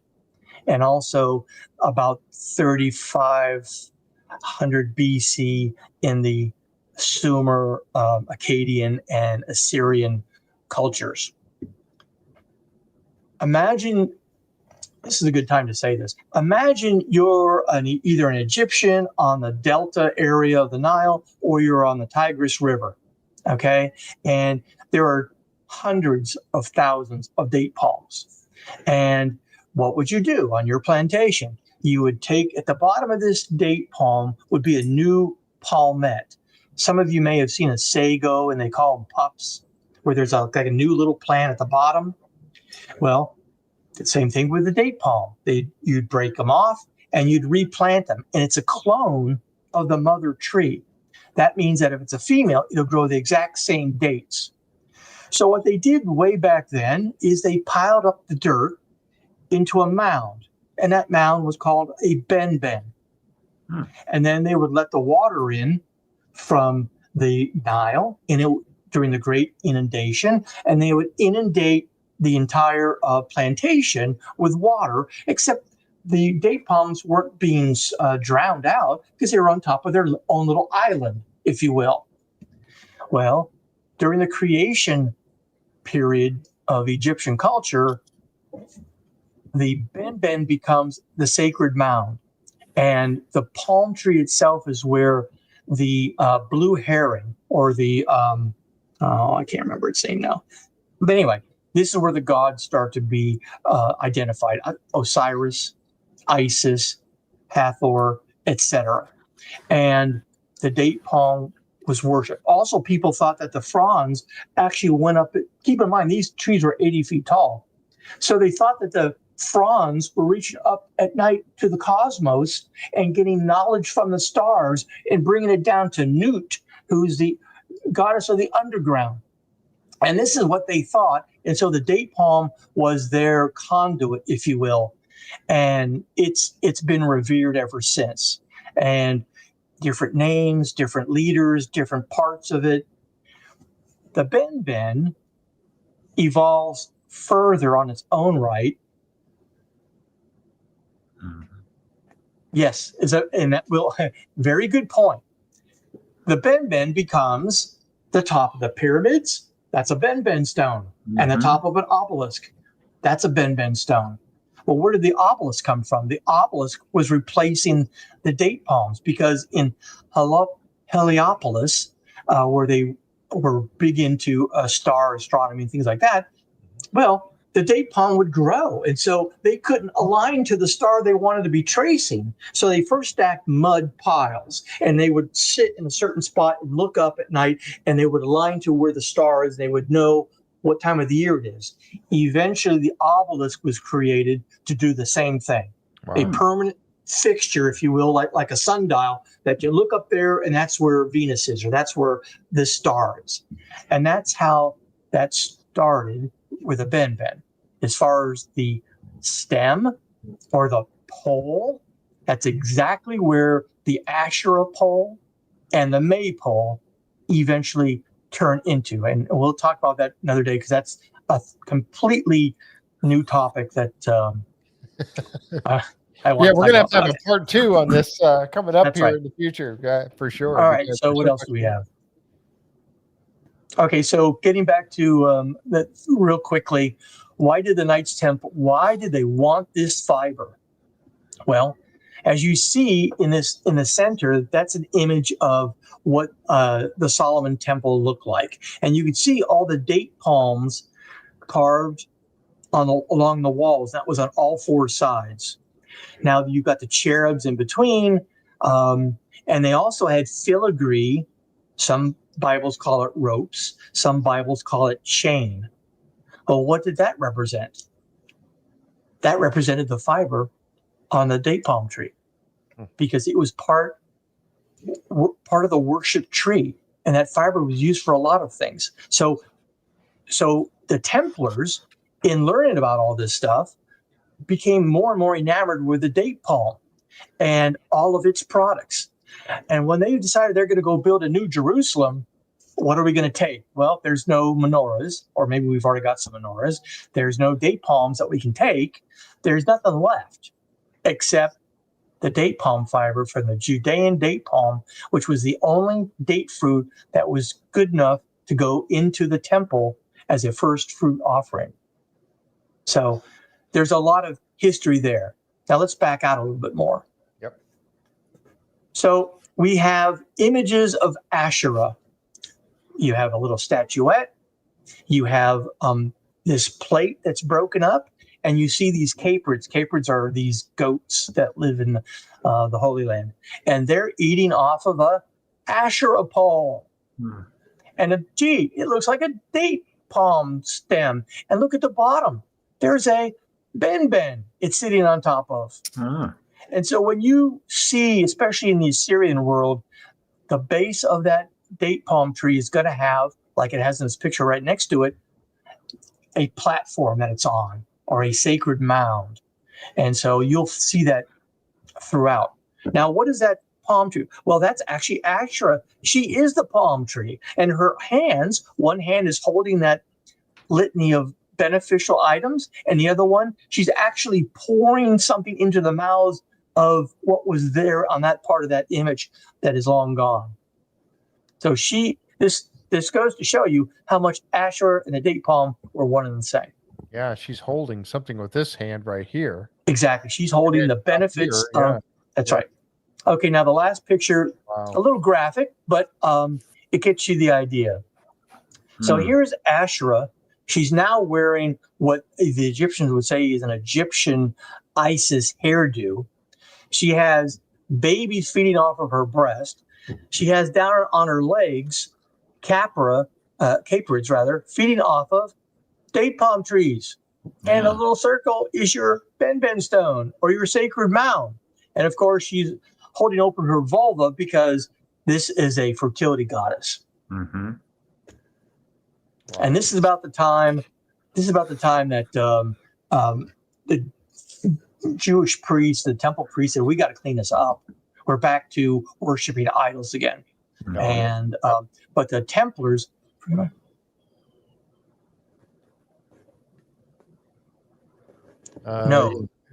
and also about 3,500 BC in the Sumer, Akkadian, and Assyrian cultures. Imagine, this is a good time to say this, imagine you're either an Egyptian on the delta area of the Nile, or you're on the Tigris River, and there are hundreds of thousands of date palms. And what would you do on your plantation? You would take, at the bottom of this date palm would be a new palmette. Some of you may have seen a sago, and they call them pups, where there's like a new little plant at the bottom. Well, the same thing with the date palm. You'd break them off and you'd replant them, and it's a clone of the mother tree. That means that if it's a female, it'll grow the exact same dates. So what they did way back then is they piled up the dirt into a mound, and that mound was called a ben-ben. And then they would let the water in from the Nile during the Great Inundation, and they would inundate the entire plantation with water, except the date palms weren't being drowned out because they were on top of their own little island, if you will. Well, during the creation period of Egyptian culture, the ben-ben becomes the sacred mound, and the palm tree itself is where the blue heron, or the I can't remember its name now, but anyway, this is where the gods start to be identified: Osiris, Isis, Hathor, etc. And the date palm was worshipped. Also, people thought that the fronds actually went up. Keep in mind, these trees were 80 feet tall. So they thought that the fronds were reaching up at night to the cosmos and getting knowledge from the stars and bringing it down to Nut, who's the goddess of the underground. And this is what they thought. And so the date palm was their conduit, if you will. And it's been revered ever since. And different names, different leaders, different parts of it. The benben evolves further on its own right. Yes, and that will very good point. The benben becomes the top of the pyramids. That's a benben stone. And the top of an obelisk. That's a benben stone. Well, where did the obelisk come from? The obelisk was replacing the date palms because in Heliopolis, where they were big into star astronomy and things like that, well, the date palm would grow. And so they couldn't align to the star they wanted to be tracing. So they first stacked mud piles, and they would sit in a certain spot and look up at night, and they would align to where the star is. They would know what time of the year it is. Eventually, the obelisk was created to do the same thing. Wow. A permanent fixture, if you will, like a sundial that you look up there, and that's where Venus is, or that's where the star is. And that's how that started with a benben. As far as the stem or the pole, that's exactly where the Asherah pole and the maypole eventually turn into. And we'll talk about that another day because that's a completely new topic that I want. Yeah, we're going to have a part 2 on this coming up here in the future, for sure. All right. So what else do we have? Okay, so getting back to that real quickly, why did the Knights Templar, why did they want this fiber? Well, as you see in the center, that's an image of what the Solomon Temple looked like. And you can see all the date palms carved along the walls. That was on all 4 sides. Now you've got the cherubs in between, and they also had filigree. Some Bibles call it ropes. Some Bibles call it chain. Well, what did that represent? That represented the fiber on the date palm tree, because it was part of the worship tree, and that fiber was used for a lot of things. So the Templars, in learning about all this stuff, became more and more enamored with the date palm and all of its products. And when they decided they're going to go build a new Jerusalem, what are we going to take? Well, there's no menorahs, or maybe we've already got some menorahs. There's no date palms that we can take. There's nothing left except the date palm fiber from the Judean date palm, which was the only date fruit that was good enough to go into the temple as a first fruit offering. So there's a lot of history there. Now let's back out a little bit more. Yep. So we have images of Asherah. You have a little statuette. You have this plate that's broken up, and you see these caprids. Caprids are these goats that live in the Holy Land, and they're eating off of a Asherah pole. And it looks like a date palm stem. And look at the bottom. There's a benben it's sitting on top of. And so when you see, especially in the Assyrian world, the base of that date palm tree is going to have, like it has in this picture right next to it, a platform that it's on, or a sacred mound. And so you'll see that throughout. Now, what is that palm tree? Well, that's actually Asherah. She is the palm tree. And her hands, one hand is holding that litany of beneficial items, and the other one, she's actually pouring something into the mouths of what was there on that part of that image that is long gone. So this goes to show you how much Asherah and the date palm were one and the same. Yeah, she's holding something with this hand right here. Exactly. She's holding the benefits of, that's right. Okay, now the last picture, a little graphic, but it gets you the idea. So here's Asherah. She's now wearing what the Egyptians would say is an Egyptian Isis hairdo. She has babies feeding off of her breast. She has down on her legs caprids feeding off of date palm trees. And a little circle is your benben stone or your sacred mound. And of course, she's holding open her vulva because This is a fertility goddess. Mm-hmm. And this is about the time. This is about the time that the Jewish priests, the temple priests, said, "We got to clean this up. We're back to worshiping idols again." No. And but the Templars. No.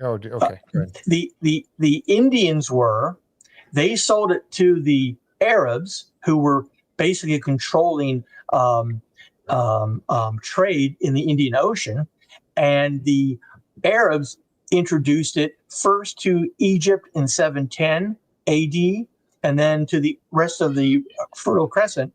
Oh, okay. Good. The Indians they sold it to the Arabs, who were basically controlling trade in the Indian Ocean, and the Arabs introduced it first to Egypt in 710 AD, and then to the rest of the Fertile Crescent.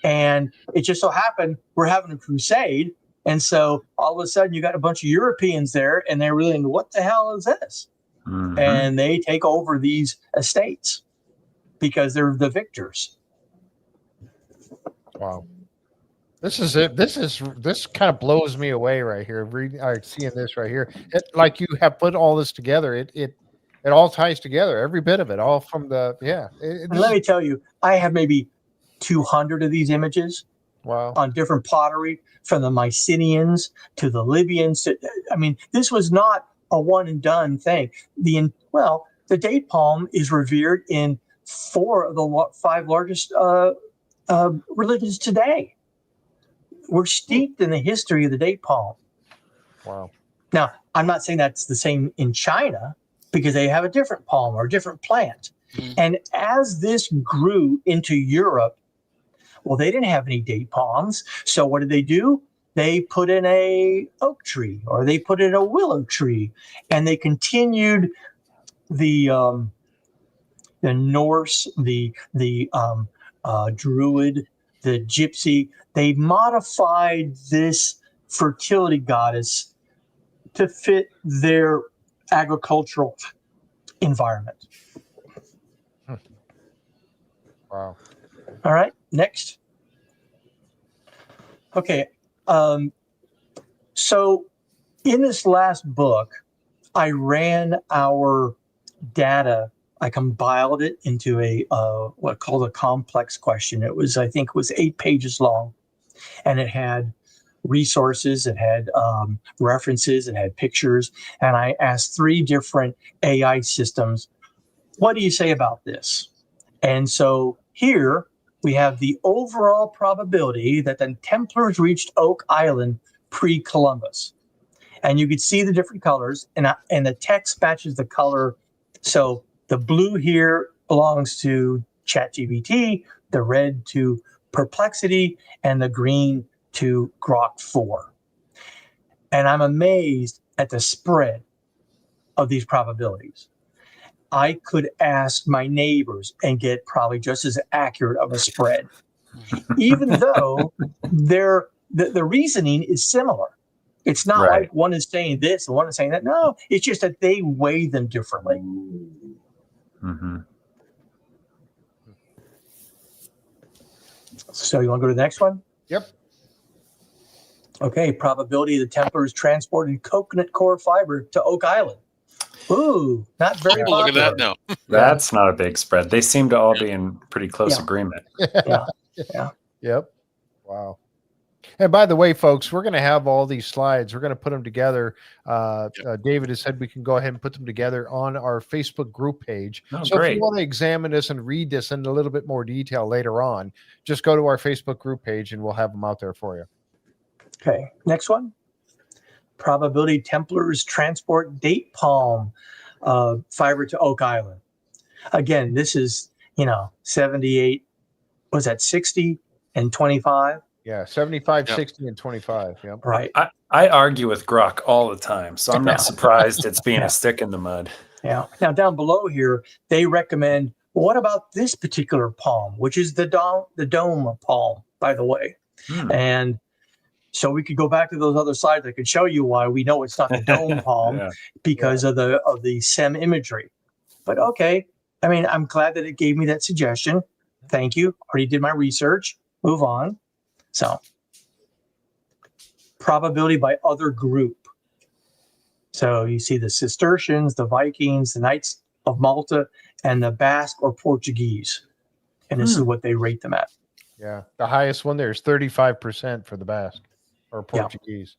And it just so happened we're having a crusade, and so all of a sudden you got a bunch of Europeans there, and they're really, what the hell is this? Mm-hmm. And they take over these estates because they're the victors. Wow. This is it. This kind of blows me away right here. Seeing this right here, like you have put all this together. It all ties together. Every bit of it, all from the And let me tell you, I have maybe 200 of these images. Wow. On different pottery, from the Mycenaeans to the Libyans. This was not a one and done thing. The date palm is revered in 4 of the 5 largest religions today. We're steeped in the history of the date palm. Wow. Now, I'm not saying that's the same in China, because they have a different palm or a different plant. Mm-hmm. And as this grew into Europe, well, they didn't have any date palms. So what did they do? They put in a oak tree, or they put in a willow tree, and they continued the Norse, the Druid, the Gypsy. They modified this fertility goddess to fit their agricultural environment. Wow. All right, next. Okay, so in this last book, I ran our data. I compiled it into a what called a complex question. I think it was 8 pages long, and it had resources, it had references, it had pictures, and I asked 3 different AI systems, what do you say about this? And so here we have the overall probability that the Templars reached Oak Island pre-Columbus. And you could see the different colors, and the text matches the color. So the blue here belongs to ChatGPT, the red to Perplexity, and the green to Grok 4. And I'm amazed at the spread of these probabilities. I could ask my neighbors and get probably just as accurate of a spread, even though the reasoning is similar. It's not Right. like one is saying this and one is saying that. No, it's just that they weigh them differently. Mm-hmm. So you want to go to the next one? Yep. Okay, probability the Templars transported coconut core fiber to Oak Island. Ooh, not very popular. Look at that now. That's not a big spread. They seem to all be in pretty close Yeah. agreement. Yeah. Yep. Wow. And by the way, folks, we're going to have all these slides. We're going to put them together. David has said we can go ahead and put them together on our Facebook group page. Oh, so great. if you want to examine this and read this in a little bit more detail later on, just go to our Facebook group page and we'll have them out there for you. Okay, next one. Probability Templars transport date palm fiber to Oak Island. Again, this is 78. Was that 60 and 25? Yeah, 75, Yep. 60, and 25. Yep. Right. I argue with Grok all the time, so I'm not surprised it's being Yeah. a stick in the mud. Yeah. Now down below here, they recommend, what about this particular palm, which is the dome palm, by the way. And so we could go back to those other slides. I could show you why we know it's not the dome palm because of the SEM imagery. But okay, I'm glad that it gave me that suggestion. Thank you. Already did my research. Move on. So probability by other group. So you see the Cistercians, the Vikings, the Knights of Malta, and the Basque or Portuguese. and this is what they rate them at. Yeah, the highest one there is 35% for the Basque or Portuguese.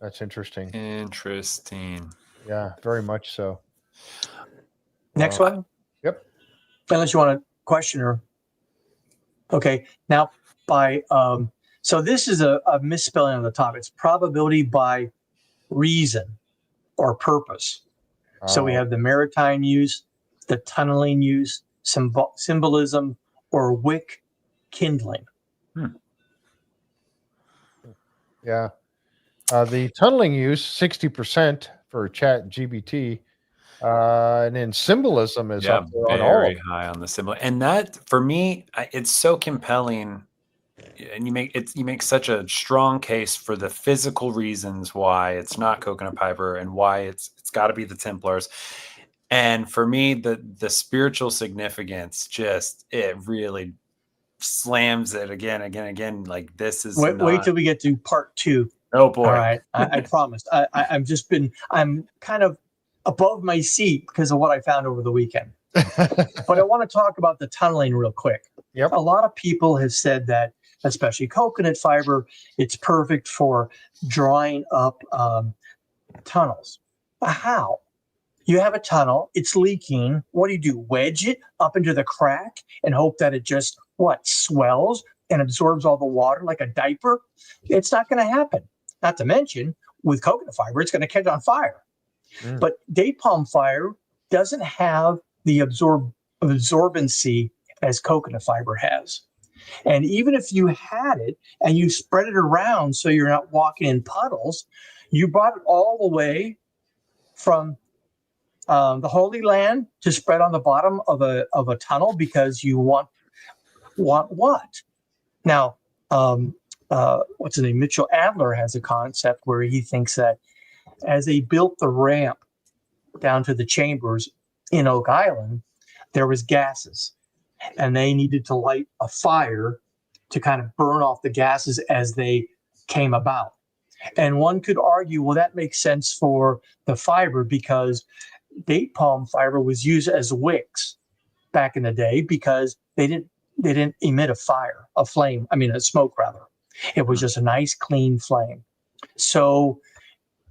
That's interesting. Interesting. Yeah, very much so. Next one. Yep. Unless you want a question or. Okay. Now, so this is a misspelling on the top. It's probability by reason or purpose. So we have the maritime use, the tunneling use, symbolism, or wick kindling. Yeah. The tunneling use, 60% for Chat GBT. And then symbolism is up there on all. Very high on the symbol. And that, for me, it's so compelling. And you make such a strong case for the physical reasons why it's not coconut fiber and why it's got to be the Templars. And for me, the spiritual significance, it really slams it again. Like, this is wait till we get to part 2. Oh boy! All right, I promised. I'm kind of above my seat because of what I found over the weekend. But I want to talk about the tunneling real quick. Yep. A lot of people have said that, especially coconut fiber, it's perfect for drawing up tunnels. But how? You have a tunnel, it's leaking. What do? Wedge it up into the crack and hope that it just, swells and absorbs all the water like a diaper? It's not going to happen. Not to mention, with coconut fiber, it's going to catch on fire. But date palm fiber doesn't have the absorbency as coconut fiber has. And even if you had it and you spread it around so you're not walking in puddles, you brought it all the way from the Holy Land to spread on the bottom of a tunnel because you want what? Now, what's his name? Mitchell Adler has a concept where he thinks that as they built the ramp down to the chambers in Oak Island, there was gases, and they needed to light a fire to kind of burn off the gases as they came about. And one could argue, well, that makes sense for the fiber because date palm fiber was used as wicks back in the day because they didn't emit a smoke rather. It was just a nice clean flame. So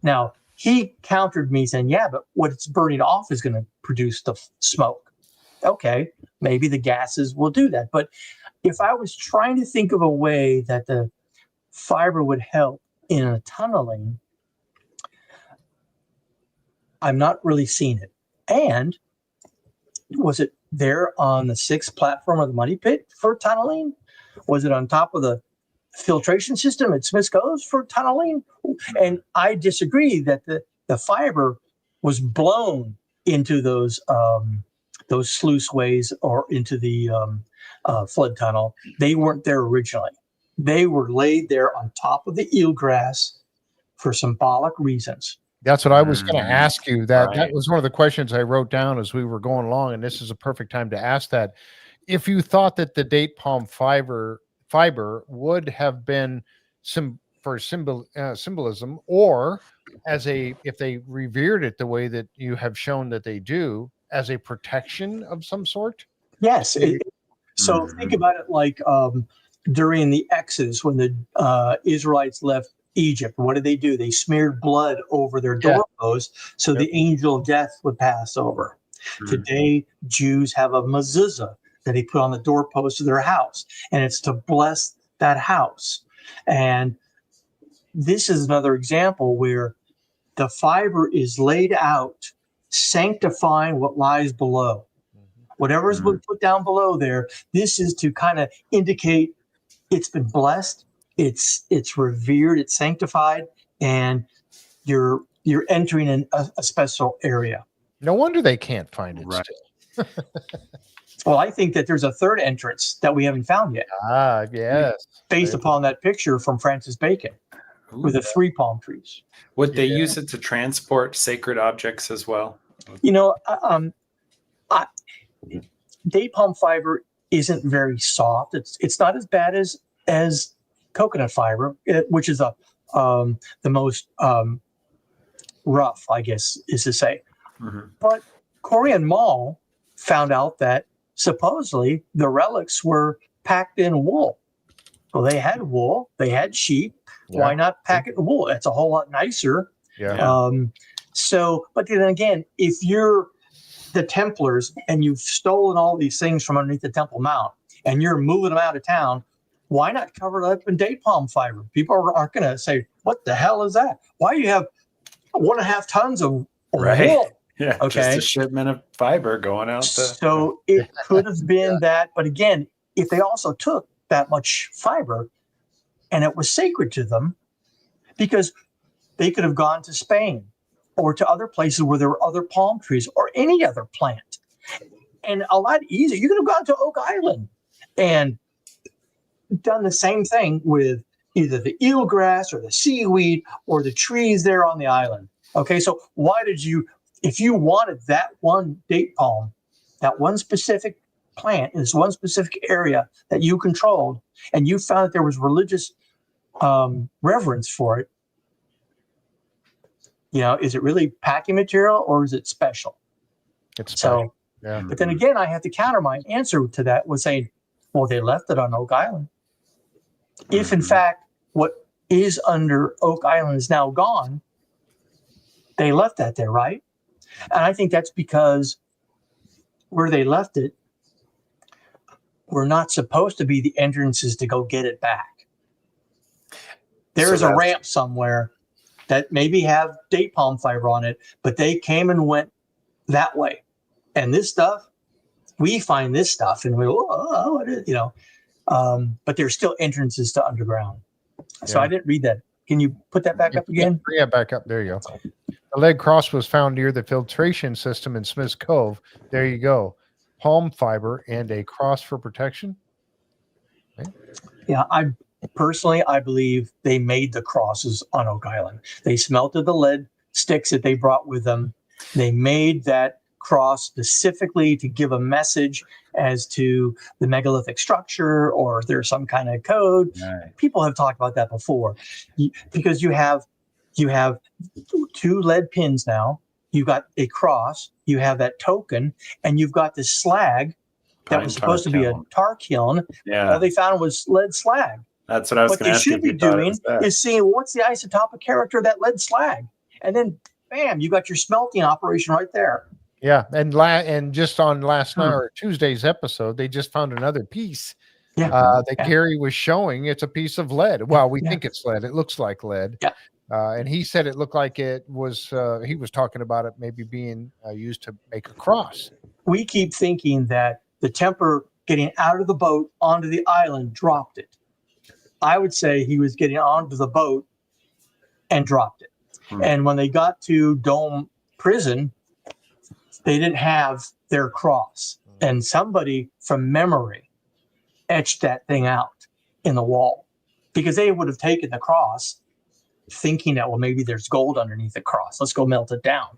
now he countered me saying, yeah, but what it's burning off is going to produce the smoke. Okay, maybe the gases will do that. But if I was trying to think of a way that the fiber would help in a tunneling, I'm not really seeing it. And was it there on the 6th platform of the Money Pit for tunneling? Was it on top of the filtration system at Smith's for tunneling? And I disagree that the fiber was blown into those sluiceways or into the flood tunnel. They weren't there originally. They were laid there on top of the eelgrass for symbolic reasons. That's what I was going to ask you. That Right. was one of the questions I wrote down as we were going along, and this is a perfect time to ask that. If you thought that the date palm fiber would have been symbolism, or if they revered it the way that you have shown that they do, as a protection of some sort. Yes. So think about it like during the Exodus when the Israelites left Egypt. What did they do? They smeared blood over their doorposts so the angel of death would pass over. Today, Jews have a mezuzah that they put on the doorpost of their house, and it's to bless that house. And this is another example where the fiber is laid out, sanctifying what lies below. Whatever is put down below there, this is to kind of indicate it's been blessed, it's revered, it's sanctified, and you're entering in a special area. No wonder they can't find it still. Well, I think that there's a third entrance that we haven't found yet. Yes. Based upon that picture from Francis Bacon with the 3 palm trees. Would they use it to transport sacred objects as well? Date palm fiber isn't very soft. It's not as bad as coconut fiber, which is the most rough, I guess, is to say. But Corey and Mall found out that supposedly the relics were packed in wool. Well, they had wool, they had sheep. Yeah. Why not pack it in wool? It's a whole lot nicer. Yeah. But then again, if you're the Templars and you've stolen all these things from underneath the Temple Mount and you're moving them out of town, why not cover it up in date palm fiber? People aren't going to say, what the hell is that? Why do you have 1.5 tons of wool? Yeah. Okay. Just a shipment of fiber going out. So it could have been that. But again, if they also took that much fiber and it was sacred to them, because they could have gone to Spain or to other places where there were other palm trees or any other plant. And a lot easier. You could have gone to Oak Island and done the same thing with either the eelgrass or the seaweed or the trees there on the island. Okay, so why did you, if you wanted that one date palm, that one specific plant in this one specific area that you controlled, and you found that there was religious reverence for it, is it really packing material or is it special? It's special. Yeah. But then again, I have to counter my answer to that with saying, well, they left it on Oak Island. If in fact what is under Oak Island is now gone, they left that there, right? And I think that's because where they left it were not supposed to be the entrances to go get it back. There's a ramp somewhere that maybe have date palm fiber on it, but they came and went that way. And this stuff, we find this stuff and we go, oh, what is, but there's still entrances to underground. So I didn't read that. Can you put that back up again? Yeah, back up. There you go. The lead cross was found near the filtration system in Smith's Cove. There you go. Palm fiber and a cross for protection. Okay. Yeah, I believe they made the crosses on Oak Island. They smelted the lead sticks that they brought with them. They made that cross specifically to give a message as to the megalithic structure or if there's some kind of code. Right. People have talked about that before because you have 2 lead pins now. You got a cross, you have that token, and you've got this slag that was supposed to be a tar kiln. Yeah. All they found was lead slag. That's what I was going to ask. What they should be doing is seeing what's the isotopic character of that lead slag. And then, bam, you got your smelting operation right there. Yeah. And just on last night or Tuesday's episode, they just found another piece that Gary was showing. It's a piece of lead. Well, we think it's lead. It looks like lead. Yeah. And he said it looked like it was, he was talking about it maybe being used to make a cross. We keep thinking that the Templar getting out of the boat onto the island dropped it. I would say he was getting onto the boat and dropped it. And when they got to Dome Prison, they didn't have their cross. And somebody from memory etched that thing out in the wall because they would have taken the cross thinking that, well, maybe there's gold underneath the cross. Let's go melt it down.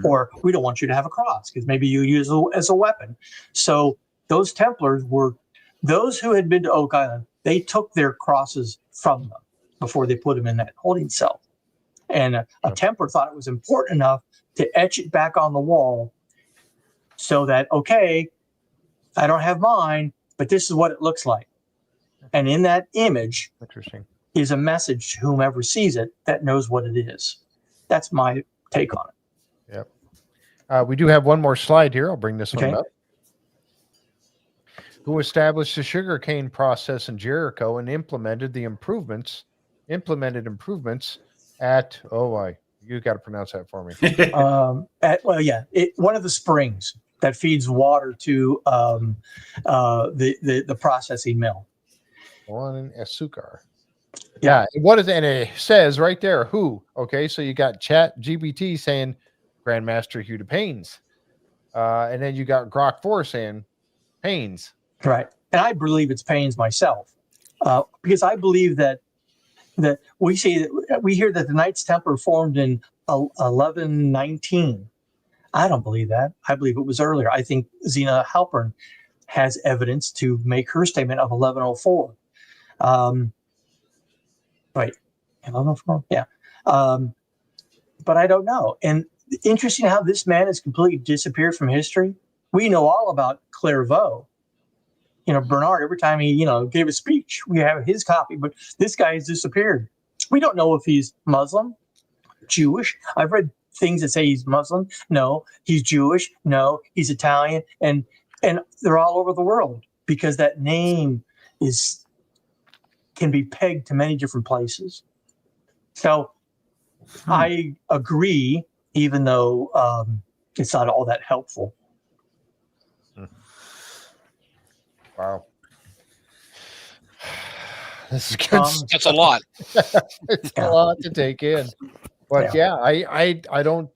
Or we don't want you to have a cross because maybe you use it as a weapon. So those Templars were those who had been to Oak Island. They took their crosses from them before they put them in that holding cell. And a Templar thought it was important enough to etch it back on the wall so that, okay, I don't have mine, but this is what it looks like. And in that image is a message to whomever sees it that knows what it is. That's my take on it. Yep. We do have one more slide here. I'll bring this one up. Who established the sugarcane process in Jericho and implemented improvements at, you got to pronounce that for me. One of the springs that feeds water to the processing mill. One in Azúcar. Yeah. What is it? And it says right there, who? Okay. So you got Chat GBT saying Grandmaster Hugh Paynes. And then you got Grok 4 saying Paynes. Right. And I believe it's Paynes myself. Because I believe that we hear that the Knights Templar formed in 1119. I don't believe that. I believe it was earlier. I think Zena Halpern has evidence to make her statement of 1104. Right. 1104? Yeah. But I don't know. And interesting how this man has completely disappeared from history. We know all about Clairvaux. Bernard, every time he, gave a speech, we have his copy, but this guy has disappeared. We don't know if he's Muslim, Jewish. I've read things that say he's Muslim. No, he's Jewish. No, he's Italian. And they're all over the world because that name can be pegged to many different places. So I agree, even though it's not all that helpful. Wow. This is good. That's a lot. It's a lot to take in. But I don't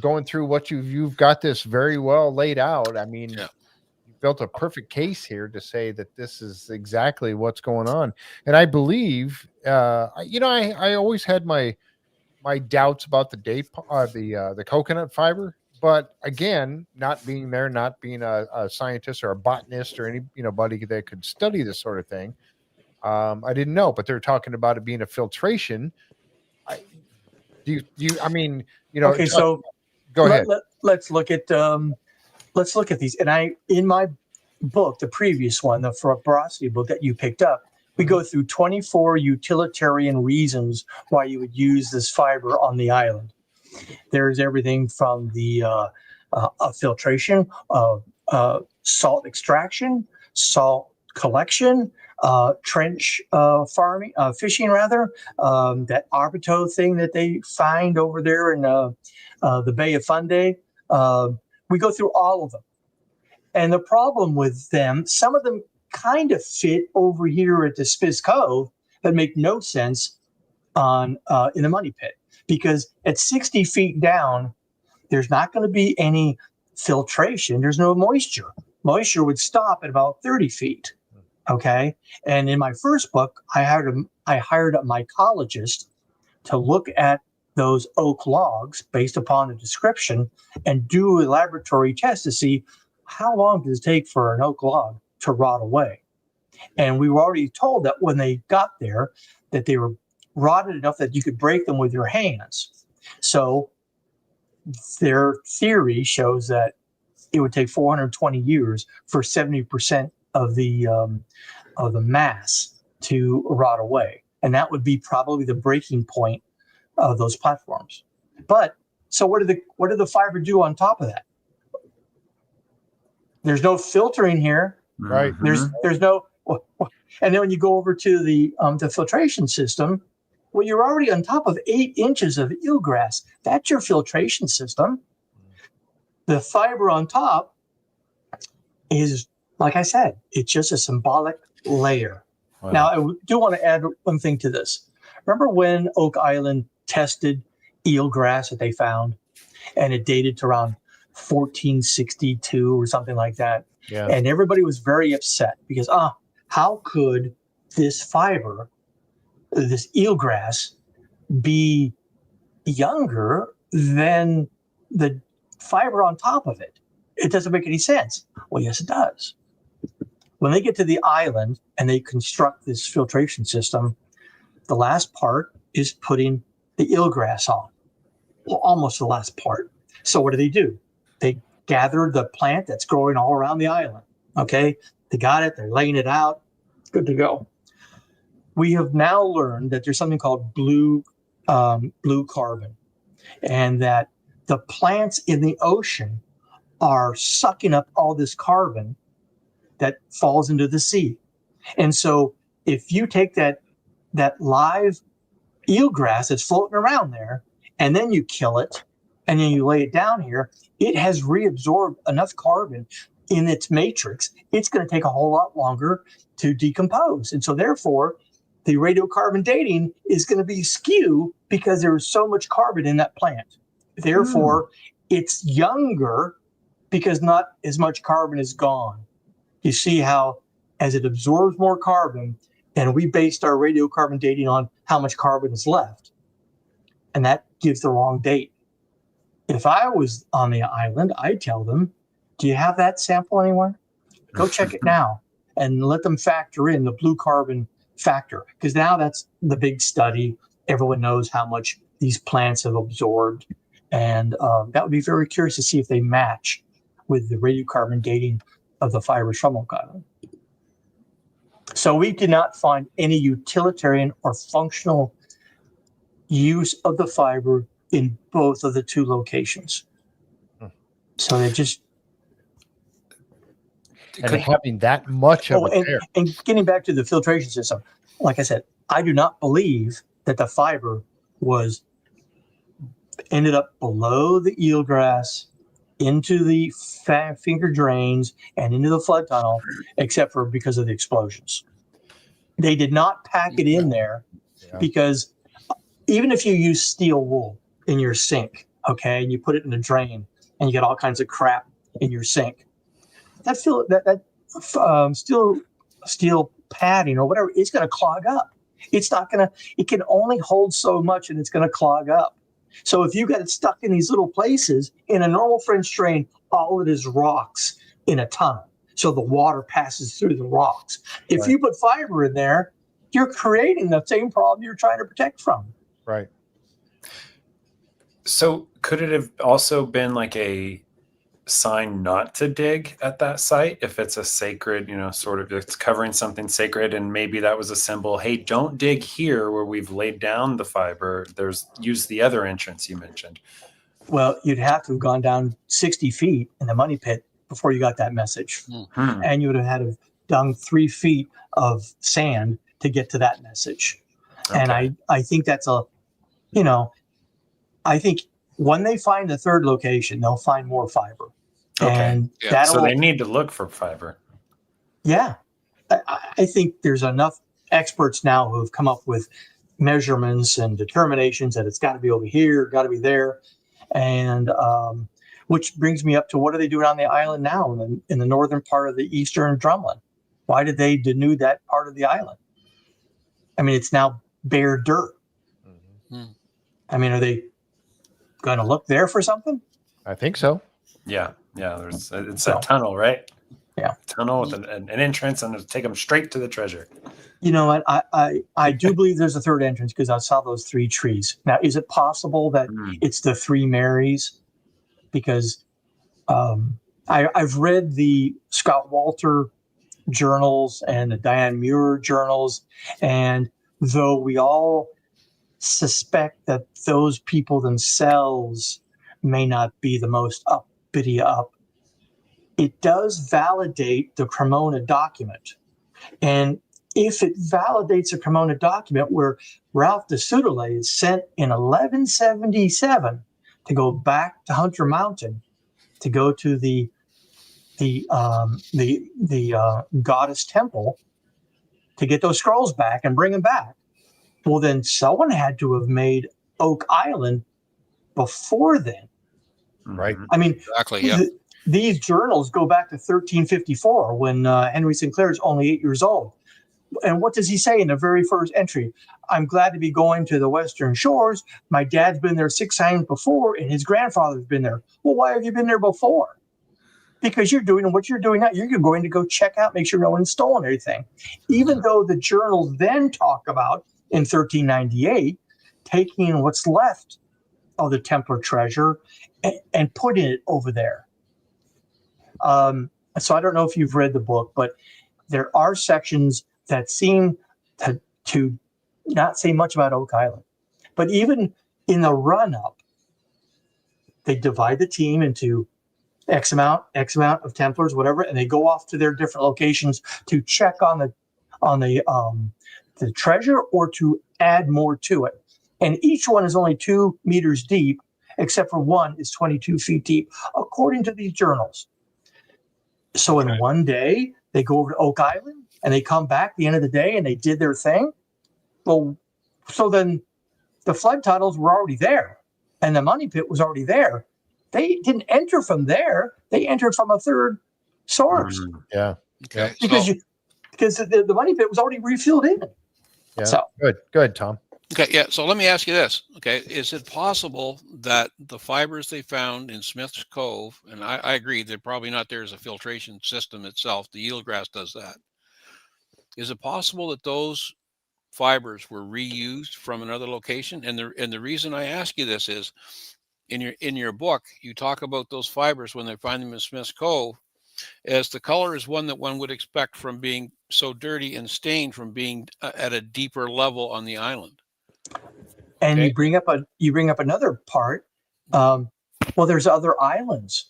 going through what you've got this very well laid out. I mean, you built a perfect case here to say that this is exactly what's going on. And I believe I always had my doubts about the coconut fiber. But again, not being there, not being a scientist or a botanist or anybody that could study this sort of thing, I didn't know. But they're talking about it being a filtration. Okay, so go ahead. Let's look at these. And in my book, the previous one, the porosity book that you picked up, we go through 24 utilitarian reasons why you would use this fiber on the island. There's everything from the filtration, salt extraction, salt collection, trench farming, fishing rather, that Arbuteau thing that they find over there in the Bay of Fundy. We go through all of them. And the problem with them, some of them kind of fit over here at the Spiz Cove that make no sense in the Money Pit. Because at 60 feet down, there's not going to be any filtration. There's no moisture. Moisture would stop at about 30 feet. Okay. And in my first book, I hired a mycologist to look at those oak logs based upon the description and do a laboratory test to see how long does it take for an oak log to rot away. And we were already told that when they got there, that they were rotted enough that you could break them with your hands. So their theory shows that it would take 420 years for 70% of the mass to rot away, and that would be probably the breaking point of those platforms. But so what did the fiber do on top of that? There's no filtering here, right? There's no, and then when you go over to the filtration system. Well, you're already on top of 8 inches of eelgrass. That's your filtration system. The fiber on top is, like I said, it's just a symbolic layer. Wow. Now, I do want to add one thing to this. Remember when Oak Island tested eelgrass that they found, and it dated to around 1462 or something like that? Yeah. And everybody was very upset because, how could this fiber, this eelgrass, be younger than the fiber on top of it? It doesn't make any sense. Well, yes, it does. When they get to the island and they construct this filtration system, the last part is putting the eelgrass on. Well, almost the last part. So what do? They gather the plant that's growing all around the island. Okay, they got it. They're laying it out. Good to go. We have now learned that there's something called blue carbon, and that the plants in the ocean are sucking up all this carbon that falls into the sea. And so if you take that live eelgrass that's floating around there, and then you kill it, and then you lay it down here, it has reabsorbed enough carbon in its matrix. It's going to take a whole lot longer to decompose. And so therefore, the radiocarbon dating is going to be skewed because there is so much carbon in that plant. Therefore, it's younger because not as much carbon is gone. You see how as it absorbs more carbon, and we based our radiocarbon dating on how much carbon is left, and that gives the wrong date. If I was on the island, I'd tell them, do you have that sample anywhere? Go check it now and let them factor in the blue carbon factor, because now that's the big study. Everyone knows how much these plants have absorbed, and that would be very curious to see if they match with the radiocarbon dating of the fibers from Oak Island. So we did not find any utilitarian or functional use of the fiber in both of the two locations. So they just... And having that much of it there. And getting back to the filtration system, like I said, I do not believe that the fiber ended up below the eelgrass, into the finger drains, and into the flood tunnel, except for because of the explosions. They did not pack it in there because even if you use steel wool in your sink, okay, and you put it in a drain and you get all kinds of crap in your sink, steel padding or whatever, it's going to clog up. It's not going to, it can only hold so much and it's going to clog up. So if you got it stuck in these little places, in a normal French drain, all it is rocks in a tunnel. So the water passes through the rocks. If you put fiber in there, you're creating the same problem you're trying to protect from. Right. So could it have also been like a sign not to dig at that site if it's a sacred, sort of, it's covering something sacred, and maybe that was a symbol, hey, don't dig here where we've laid down the fiber, use the other entrance you mentioned? Well, you'd have to have gone down 60 feet in the money pit before you got that message. And you would have had to have done 3 feet of sand to get to that message. And I think that's I think when they find the third location, they'll find more fiber. And so they need to look for fiber. Yeah. I think there's enough experts now who have come up with measurements and determinations that it's got to be over here, got to be there. And which brings me up to, what are they doing on the island now in the northern part of the eastern drumlin? Why did they denude that part of the island? I mean, it's now bare dirt. I mean, are they going to look there for something? I think so. Yeah. It's a tunnel, right? Yeah. Tunnel with an entrance, and it'll take them straight to the treasure. You know what? I do believe there's a third entrance because I saw those 3 trees. Now, is it possible that it's the 3 Marys? Because I've read the Scott Walter journals and the Diane Muir journals, and though we all suspect that those people themselves may not be the most uppity up, it does validate the Cremona document. And if it validates a Cremona document where Ralph de Soudeley is sent in 1177 to go back to Hunter Mountain to go to the goddess temple to get those scrolls back and bring them back, well, then someone had to have made Oak Island before then. Right. I mean, Exactly. these journals go back to 1354 when Henry Sinclair is only 8 years old. And what does he say in the very first entry? I'm glad to be going to the Western Shores. My dad's been there 6 times before, and his grandfather's been there. Well, why have you been there before? Because you're doing what you're doing now. You're going to go check out, make sure no one's stolen anything. Even though the journals then talk about, in 1398, taking what's left of the Templar treasure and putting it over there. So I don't know if you've read the book, but there are sections that seem to not say much about Oak Island. But even in the run-up, they divide the team into X amount of Templars, whatever, and they go off to their different locations to check on the treasure or to add more to it. And each one is only 2 meters deep, except for one is 22 feet deep, according to these journals. So in one day, they go over to Oak Island and they come back at the end of the day and they did their thing. Well, so then the flood tunnels were already there and the money pit was already there. They didn't enter from there. They entered from a third source. Yeah. Okay. Because the money pit was already refilled in. Yeah. So Good, Tom. Okay, yeah. So let me ask you this. Okay, is it possible that the fibers they found in Smith's Cove, and I agree they're probably not there as a filtration system itself, the eelgrass does that. Is it possible that those fibers were reused from another location? And the reason I ask you this is, in your book, you talk about those fibers when they find them in Smith's Cove, as the color is one that one would expect from being so dirty and stained from being at a deeper level on the island. And Okay. you bring up another part. Well, there's other islands.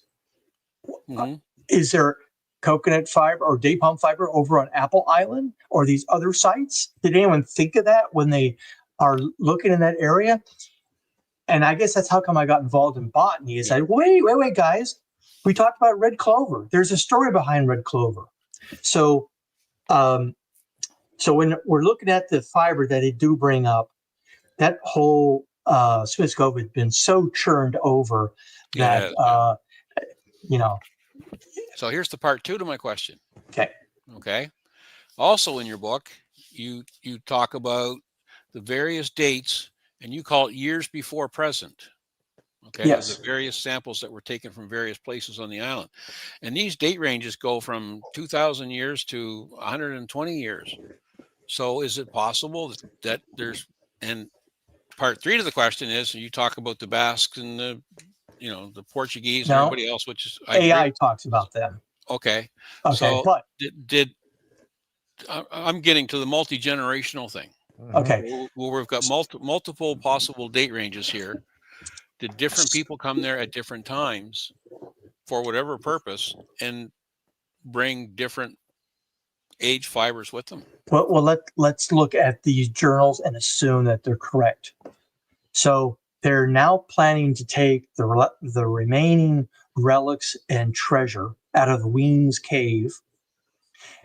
Mm-hmm. Is there coconut fiber or date palm fiber over on Apple Island or these other sites? Did anyone think of that when they are looking in that area? And I guess that's how come I got involved in botany. Is wait, guys. We talked about red clover. There's a story behind red clover. So, so when we're looking at the fiber that they do bring up, that whole Smith's Cove has been so churned over that you know. So here's the part 2 to my question. Okay. Also in your book, you talk about the various dates, and you call it years before present. Okay. Yes. The various samples that were taken from various places on the island, and these date ranges go from 2,000 years to 120 years. So is it possible that there's, and part 3 to the question is, you talk about the Basques and the Portuguese and everybody else, which is AI talks about them. Okay. Okay, So but I'm getting to the multi-generational thing. Okay. Well, we've got multiple possible date ranges here. Did different people come there at different times for whatever purpose and bring different age fibers with them? Well, let's look at these journals and assume that they're correct. So they're now planning to take the remaining relics and treasure out of the Weems Cave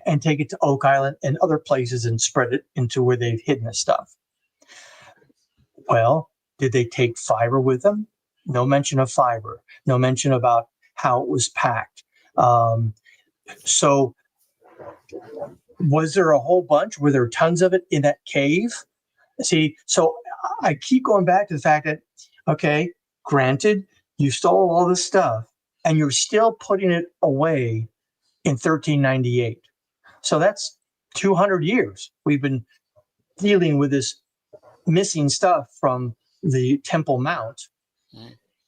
and take it to Oak Island and other places and spread it into where they've hidden the stuff. Well, did they take fiber with them? No mention of fiber. No mention about how it was packed. So was there a whole bunch? Were there tons of it in that cave? See, so I keep going back to the fact that, okay, granted, you stole all this stuff and you're still putting it away in 1398. So that's 200 years. We've been dealing with this missing stuff from the Temple Mount.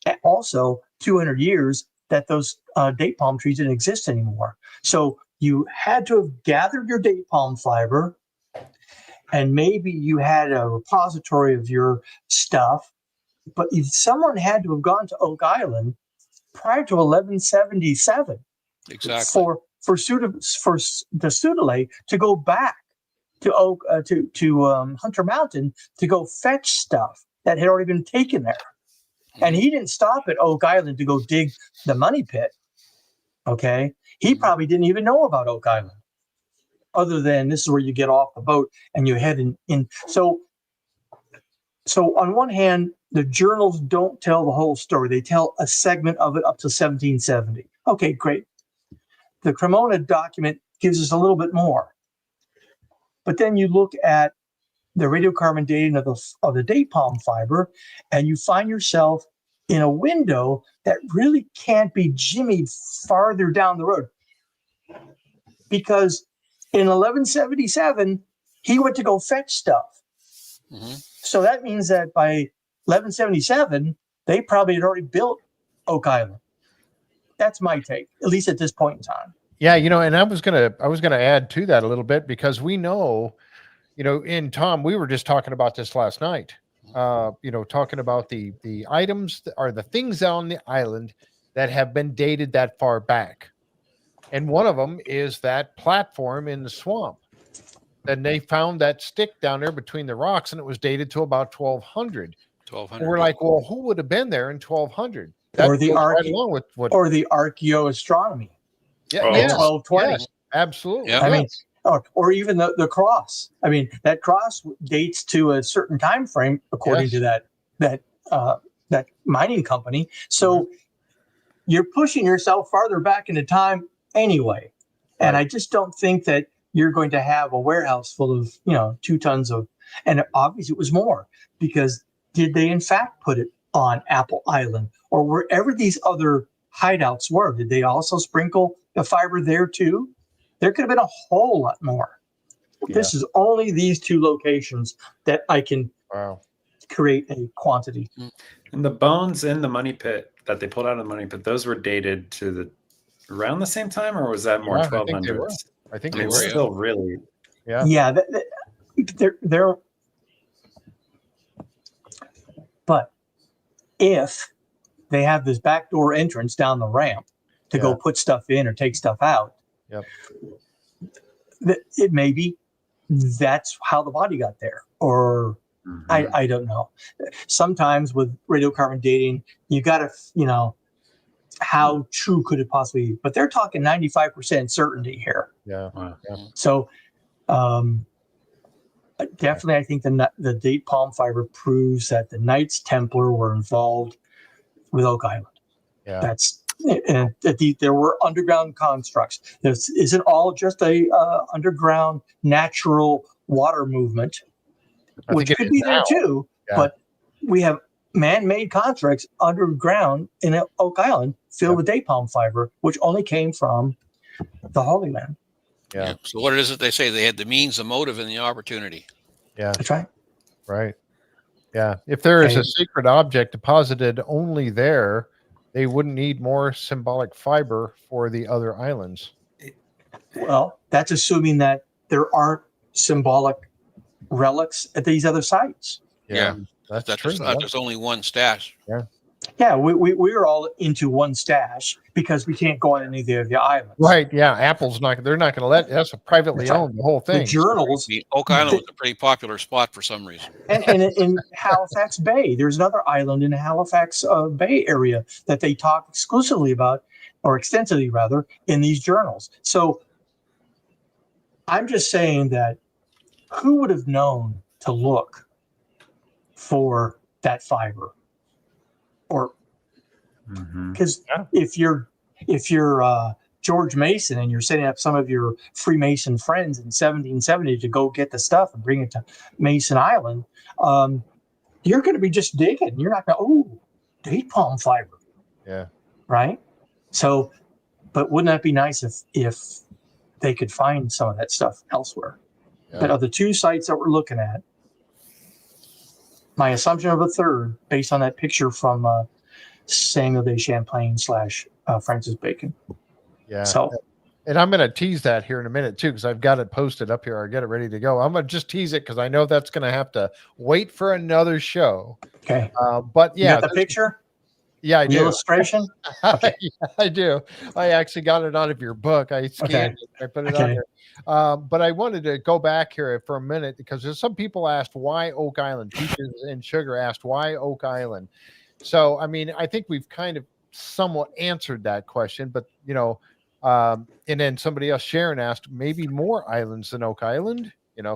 And also 200 years that those date palm trees didn't exist anymore. So you had to have gathered your date palm fiber, and maybe you had a repository of your stuff, but someone had to have gone to Oak Island prior to 1177 Exactly. for the Pseudolay to go back to Hunter Mountain to go fetch stuff that had already been taken there. And he didn't stop at Oak Island to go dig the money pit. Okay. He probably didn't even know about Oak Island, other than this is where you get off the boat and you head in. So on one hand, the journals don't tell the whole story. They tell a segment of it up to 1770. Okay, great. The Cremona document gives us a little bit more. But then you look at the radiocarbon dating of the date palm fiber, and you find yourself in a window that really can't be jimmied farther down the road. Because in 1177, he went to go fetch stuff. Mm-hmm. So that means that by 1177, they probably had already built Oak Island. That's my take, at least at this point in time. Yeah, and I was gonna add to that a little bit, because we know, in Tom, we were just talking about this last night. Talking about the items or the things on the island that have been dated that far back. And one of them is that platform in the swamp. Then they found that stick down there between the rocks, and it was dated to about 1200. 1200. And we're like, well, who would have been there in 1200? That or the along with what, or the archaeoastronomy. Yeah, in 1220. Yes, absolutely. Yeah. I mean, or even the cross. I mean, that cross dates to a certain time frame according to that mining company. So you're pushing yourself farther back into time anyway. Right. And I just don't think that you're going to have a warehouse full of 2 tons of, and obviously it was more, because did they in fact put it on Apple Island or wherever these other hideouts were? Did they also sprinkle the fiber there too? There could have been a whole lot more. Yeah. This is only these 2 locations that I can create a quantity. And the bones in the money pit that they pulled out of the money pit, those were dated to around the same time, or was that more Yeah, 1200s? I think I they mean, were. Still really. Yeah. Yeah, they're. But if they have this backdoor entrance down the ramp to go put stuff in or take stuff out, Yep. It may be that's how the body got there, or I don't know. Sometimes with radiocarbon dating, you got to, how true could it possibly be? But they're talking 95% certainty here. Yeah. Wow. Yeah. So definitely, I think the date palm fiber proves that the Knights Templar were involved with Oak Island. Yeah. And there were underground constructs. This isn't all just a underground natural water movement, which could be there too. Yeah. But we have man-made constructs underground in Oak Island filled with date palm fiber, which only came from the Holy Land. Yeah. So what is it they say? They had the means, the motive, and the opportunity. Yeah. That's right. Right. Yeah. If there is a sacred object deposited only there, they wouldn't need more symbolic fiber for the other islands. Well, that's assuming that there aren't symbolic relics at these other sites. Yeah. That's true. There's only one stash. Yeah. Yeah, we're all into one stash because we can't go on any of the islands. Right. Yeah. Apple's they're not going to let, that's a privately owned, the whole thing. The journals. Oak Island was a pretty popular spot for some reason. And in Halifax Bay, there's another island in the Halifax Bay area that they talk exclusively about, or extensively rather, in these journals. So I'm just saying that who would have known to look for that fiber? Or because if you're George Mason and you're setting up some of your Freemason friends in 1770 to go get the stuff and bring it to Mason Island, you're going to be just digging. You're not going, date palm fiber. Yeah. Right. So, but wouldn't that be nice if they could find some of that stuff elsewhere? Yeah. But of the two sites that we're looking at, my assumption of a third, based on that picture from Samuel de Champlain / Francis Bacon. Yeah. So, and I'm going to tease that here in a minute too, because I've got it posted up here. I get it ready to go. I'm going to just tease it because I know that's going to have to wait for another show. Okay. But yeah, you got the picture. Yeah, I the do. Illustration. Okay. Yeah, I do. I actually got it out of your book. I scanned it. I put it on there. But I wanted to go back here for a minute because there's some people asked why Oak Island. Peaches and Sugar asked why Oak Island. So, I mean, I think we've kind of somewhat answered that question, but and then somebody else, Sharon, asked maybe more islands than Oak Island,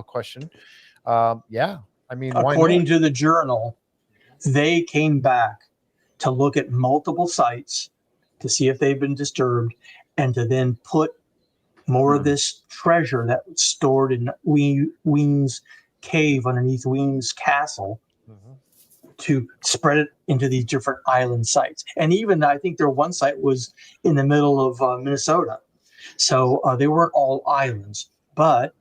question. Yeah. I mean, according to the journal, they came back to look at multiple sites to see if they've been disturbed and to then put more of this treasure that was stored in Ween's cave underneath Ween's castle to spread it into these different island sites. And even I think their one site was in the middle of Minnesota. So they weren't all islands, but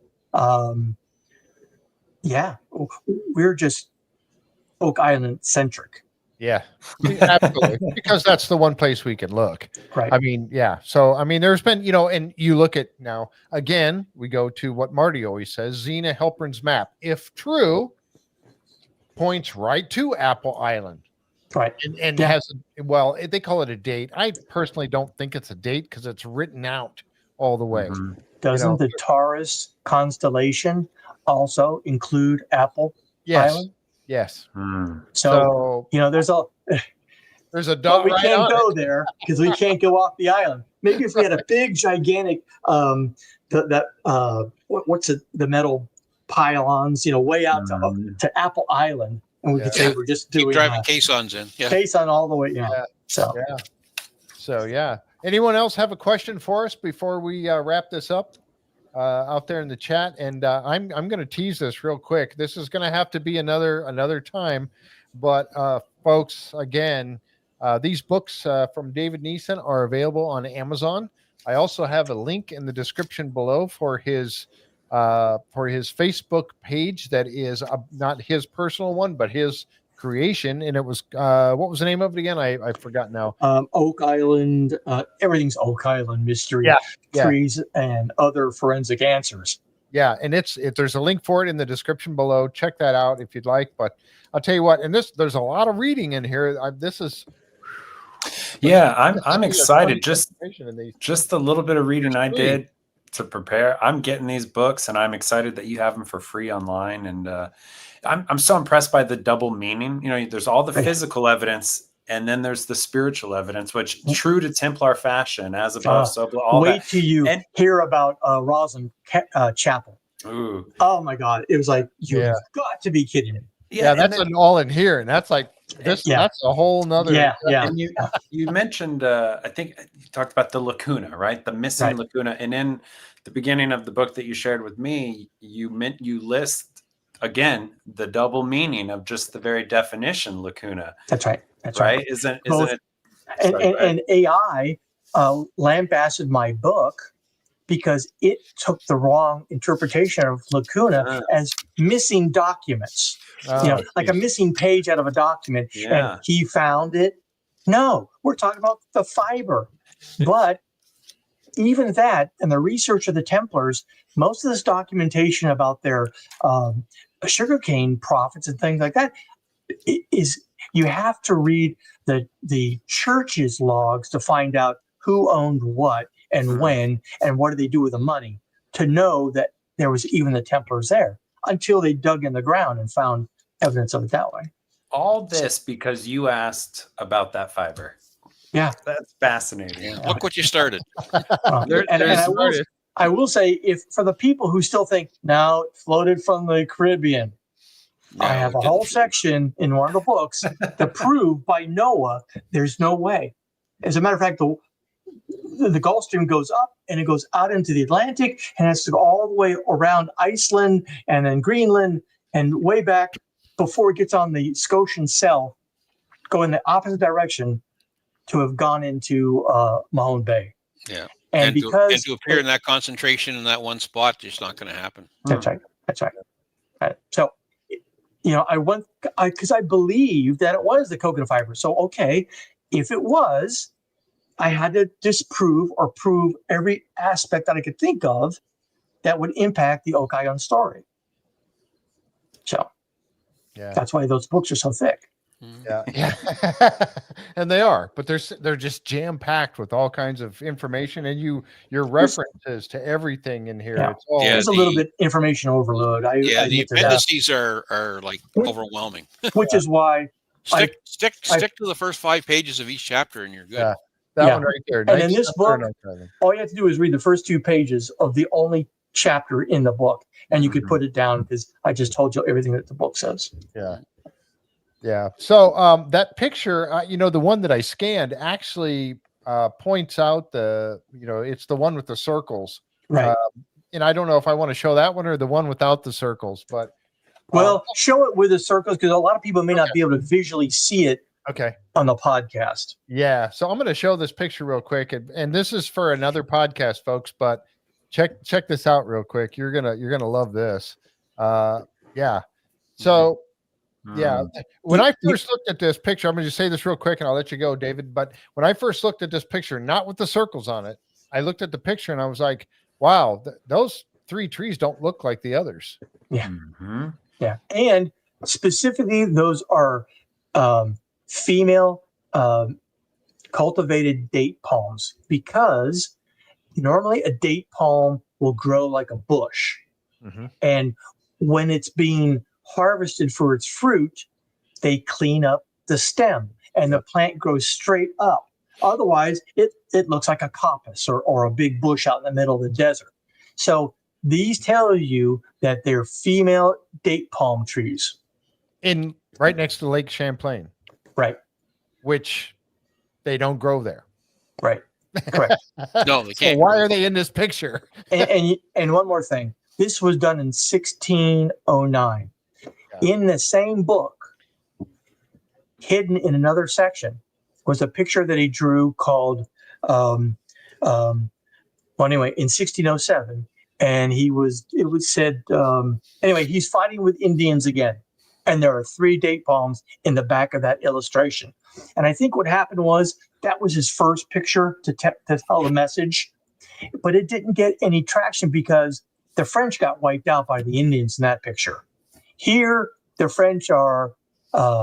we're just Oak Island centric. Yeah, absolutely. Because that's the one place we can look. Right. I mean, yeah. So, I mean, there's been, and you look at now, again, we go to what Marty always says, Zena Halpern's map, if true, points right to Apple Island. Right. And has, they call it a date. I personally don't think it's a date because it's written out all the way. Doesn't the Taurus constellation also include Apple Island? Yes. So there's a dot. We can't go there because we can't go off the island. Maybe if we had a big, gigantic, the metal pylons, way out to Apple Island, and we could say we're just doing driving caissons in. Yeah. Caisson all the way. So anyone else have a question for us before we wrap this up? Out there in the chat, and I'm going to tease this real quick. This is going to have to be another time, but folks, again, these books from David Neisen are available on Amazon. I also have a link in the description below for his Facebook page. That is not his personal one, but his creation, and it was what was the name of it again? I forgot now. Oak Island, everything's Oak Island mystery, Yeah. trees, and other forensic answers. Yeah, and there's a link for it in the description below. Check that out if you'd like. But I'll tell you what, and there's a lot of reading in here. I'm excited. Just the little bit of reading I did to prepare. I'm getting these books, and I'm excited that you have them for free online. And I'm so impressed by the double meaning. You know, there's all the physical evidence, and then there's the spiritual evidence, which true to Templar fashion, as above, so below. Wait till you hear about Roslyn Chapel. Ooh. Oh my God! It was like, you've got to be kidding me. Yeah, that's an all in here, and that's like this. Yeah. That's a whole nother. Yeah. And you mentioned, I think you talked about the lacuna, right? The missing lacuna, and in the beginning of the book that you shared with me, you list again the double meaning of just the very definition lacuna. That's right. That's right. right. Isn't it? And AI lambasted my book because it took the wrong interpretation of lacuna as missing documents. Like a missing page out of a document, and he found it. No, we're talking about the fiber. But even that, and the research of the Templars, most of this documentation about their sugarcane profits and things like that is, you have to read the church's logs to find out who owned what and when and what did they do with the money to know that there was even the Templars there, until they dug in the ground and found evidence of it that way. All this because you asked about that fiber. Yeah, that's fascinating. Yeah. Look what you started. I will say, if for the people who still think, no, it floated from the Caribbean, I have a whole section in one of the books to prove by Noah there's no way. As a matter of fact, the Gulf Stream goes up and it goes out into the Atlantic and has to go all the way around Iceland and then Greenland and way back before it gets on the Scotian Cell, go in the opposite direction to have gone into Mahone Bay. Yeah. And because to appear in that concentration in that one spot, it's not going to happen. That's right. That's right. So, because I believe that it was the coconut fiber. So, okay, if it was, I had to disprove or prove every aspect that I could think of that would impact the Oak Island story. So, that's why those books are so thick. Yeah. And they are, but they're just jam packed with all kinds of information, and your references to everything in here. Yeah. It's all there's a little bit information overload. The appendices are like overwhelming. Which is why stick to the first 5 pages of each chapter, and you're good. Yeah. That one right there. And in this book, all you have to do is read the first 2 pages of the only chapter in the book, and you could put it down because I just told you everything that the book says. Yeah. Yeah. So that picture, the one that I scanned actually points out it's the one with the circles. Right. And I don't know if I want to show that one or the one without the circles, but. Well, show it with the circles because a lot of people may not be able to visually see it. Okay. On the podcast. Yeah. So I'm going to show this picture real quick. And this is for another podcast, folks, but check this out real quick. You're going to love this. Yeah. So when I first looked at this picture, I'm going to just say this real quick and I'll let you go, David. But when I first looked at this picture, not with the circles on it, I looked at the picture and I was like, wow, those 3 trees don't look like the others. Yeah. Mm-hmm. Yeah. And specifically, those are, female cultivated date palms, because normally a date palm will grow like a bush. Mm-hmm. And when it's being harvested for its fruit, they clean up the stem and the plant grows straight up. Otherwise, it looks like a coppice or a big bush out in the middle of the desert. So these tell you that they're female date palm trees. Right next to Lake Champlain. Right. Which they don't grow there. Right. Correct. No, they can't. So why are they in this picture? and one more thing. This was done in 1609. Yeah. In the same book, hidden in another section, was a picture that he drew called, in 1607. And he's fighting with Indians again. And there are 3 date palms in the back of that illustration. And I think what happened was that was his first picture to tell the message, but it didn't get any traction because the French got wiped out by the Indians in that picture. Here, the French are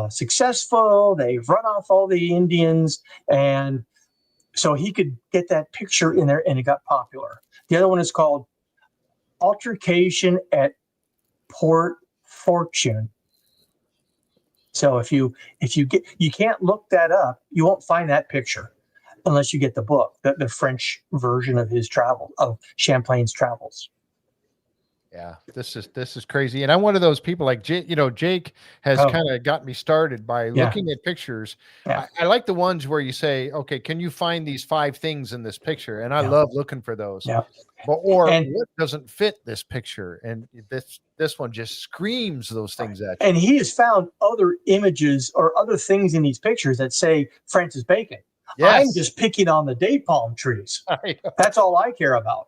successful. They've run off all the Indians. And so he could get that picture in there and it got popular. The other one is called Altercation at Port Fortune. So if you can't look that up, you won't find that picture unless you get the book, the French version of of Champlain's travels. Yeah, this is crazy. And I'm one of those people like Jake has kind of got me started by looking at pictures. Yeah. I like the ones where you say, okay, can you find these 5 things in this picture? And I love looking for those. Yeah. But what doesn't fit this picture? And this one just screams those things at you. And he has found other images or other things in these pictures that say Francis Bacon. Yes. I'm just picking on the date palm trees. That's all I care about.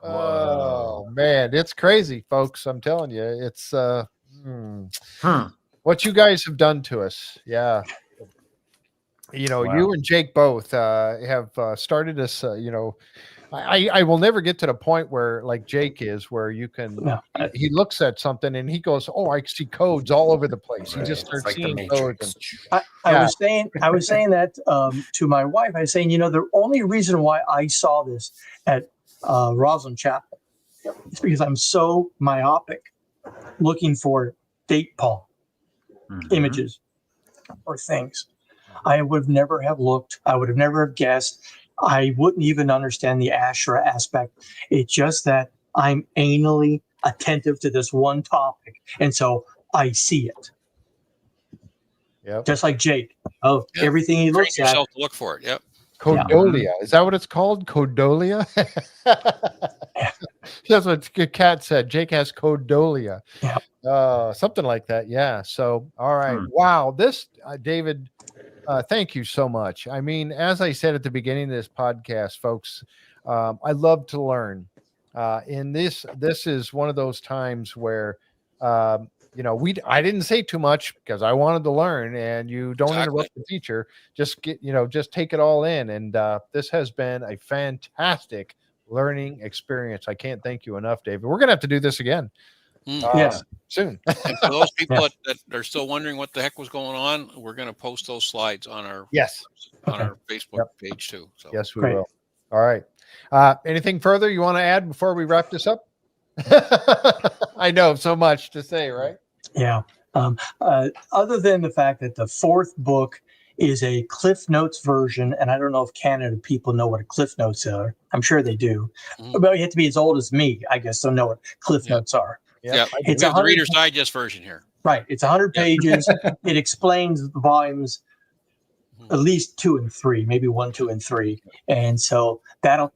Oh man, it's crazy, folks. I'm telling you, it's what you guys have done to us. Yeah. You and Jake both have started us, I will never get to the point where like Jake is, where you can, he looks at something and he goes, oh, I see codes all over the place. Right. He just starts seeing codes. I was saying that to my wife. I was saying, the only reason why I saw this at Roslyn Chapel is because I'm so myopic looking for date palm images or things. I would never have looked. I would have never have guessed. I wouldn't even understand the Asherah aspect. It's just that I'm anally attentive to this one topic. And so I see it. Yep. Just like Jake. Everything he looks at. Yourself to look for it. Yep. Codolia. Is that what it's called? Codolia? That's what Kat said. Jake has codolia. Yeah. Something like that. Yeah. So, all right. Wow. This, David, thank you so much. I mean, as I said at the beginning of this podcast, folks, I love to learn. And this is one of those times where, I didn't say too much because I wanted to learn, and you don't interrupt the teacher. Just just take it all in. And this has been a fantastic learning experience. I can't thank you enough, David. We're going to have to do this again. Yes. Soon. And for those people that are still wondering what the heck was going on, we're going to post those slides on our our Facebook page too. So yes, we will. All right. Anything further you want to add before we wrap this up? I know so much to say, right? Yeah. Other than the fact that the 4th book is a Cliff Notes version, and I don't know if Canada people know what a Cliff Notes are. I'm sure they do. But you have to be as old as me, I guess, to know what Cliff Notes are. Yeah, it's the Reader's Digest version here. Right. It's 100 pages. It explains the volumes, at least 2 and 3, maybe 1, 2, and 3. And so that'll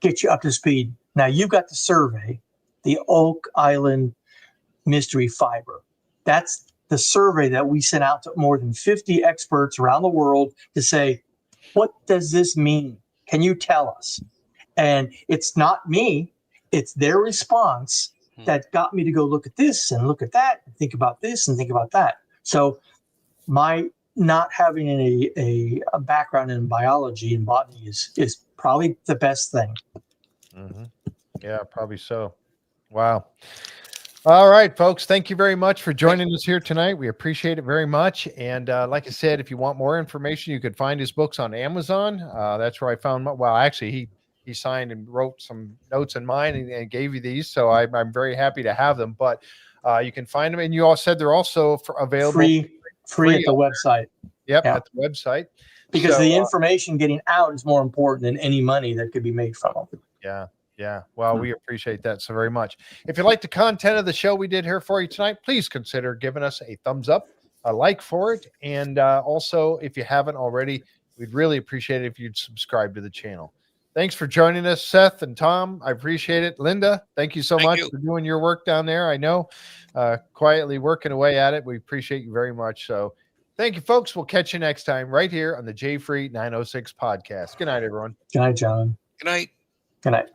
get you up to speed. Now you've got the survey, the Oak Island Mystery Fiber. That's the survey that we sent out to more than 50 experts around the world to say, what does this mean? Can you tell us? And it's not me. It's their response that got me to go look at this and look at that and think about this and think about that. So my not having a background in biology and botany is probably the best thing. Yeah, probably so. Wow. All right, folks. Thank you very much for joining us here tonight. We appreciate it very much. And like I said, if you want more information, you could find his books on Amazon. That's where I found actually, he signed and wrote some notes in mine and gave you these. So I'm very happy to have them. But you can find them. And you all said they're also available free at the website. Yep, at the website. Because the information getting out is more important than any money that could be made from them. Yeah. Yeah. Well, we appreciate that so very much. If you like the content of the show we did here for you tonight, please consider giving us a thumbs up, a like for it. And also, if you haven't already, we'd really appreciate it if you'd subscribe to the channel. Thanks for joining us, Seth and Tom. I appreciate it. Linda, thank you so much for doing your work down there. I know, quietly working away at it. We appreciate you very much. So thank you, folks. We'll catch you next time right here on the J Free 906 podcast. Good night, everyone. Good night, John. Good night. Good night.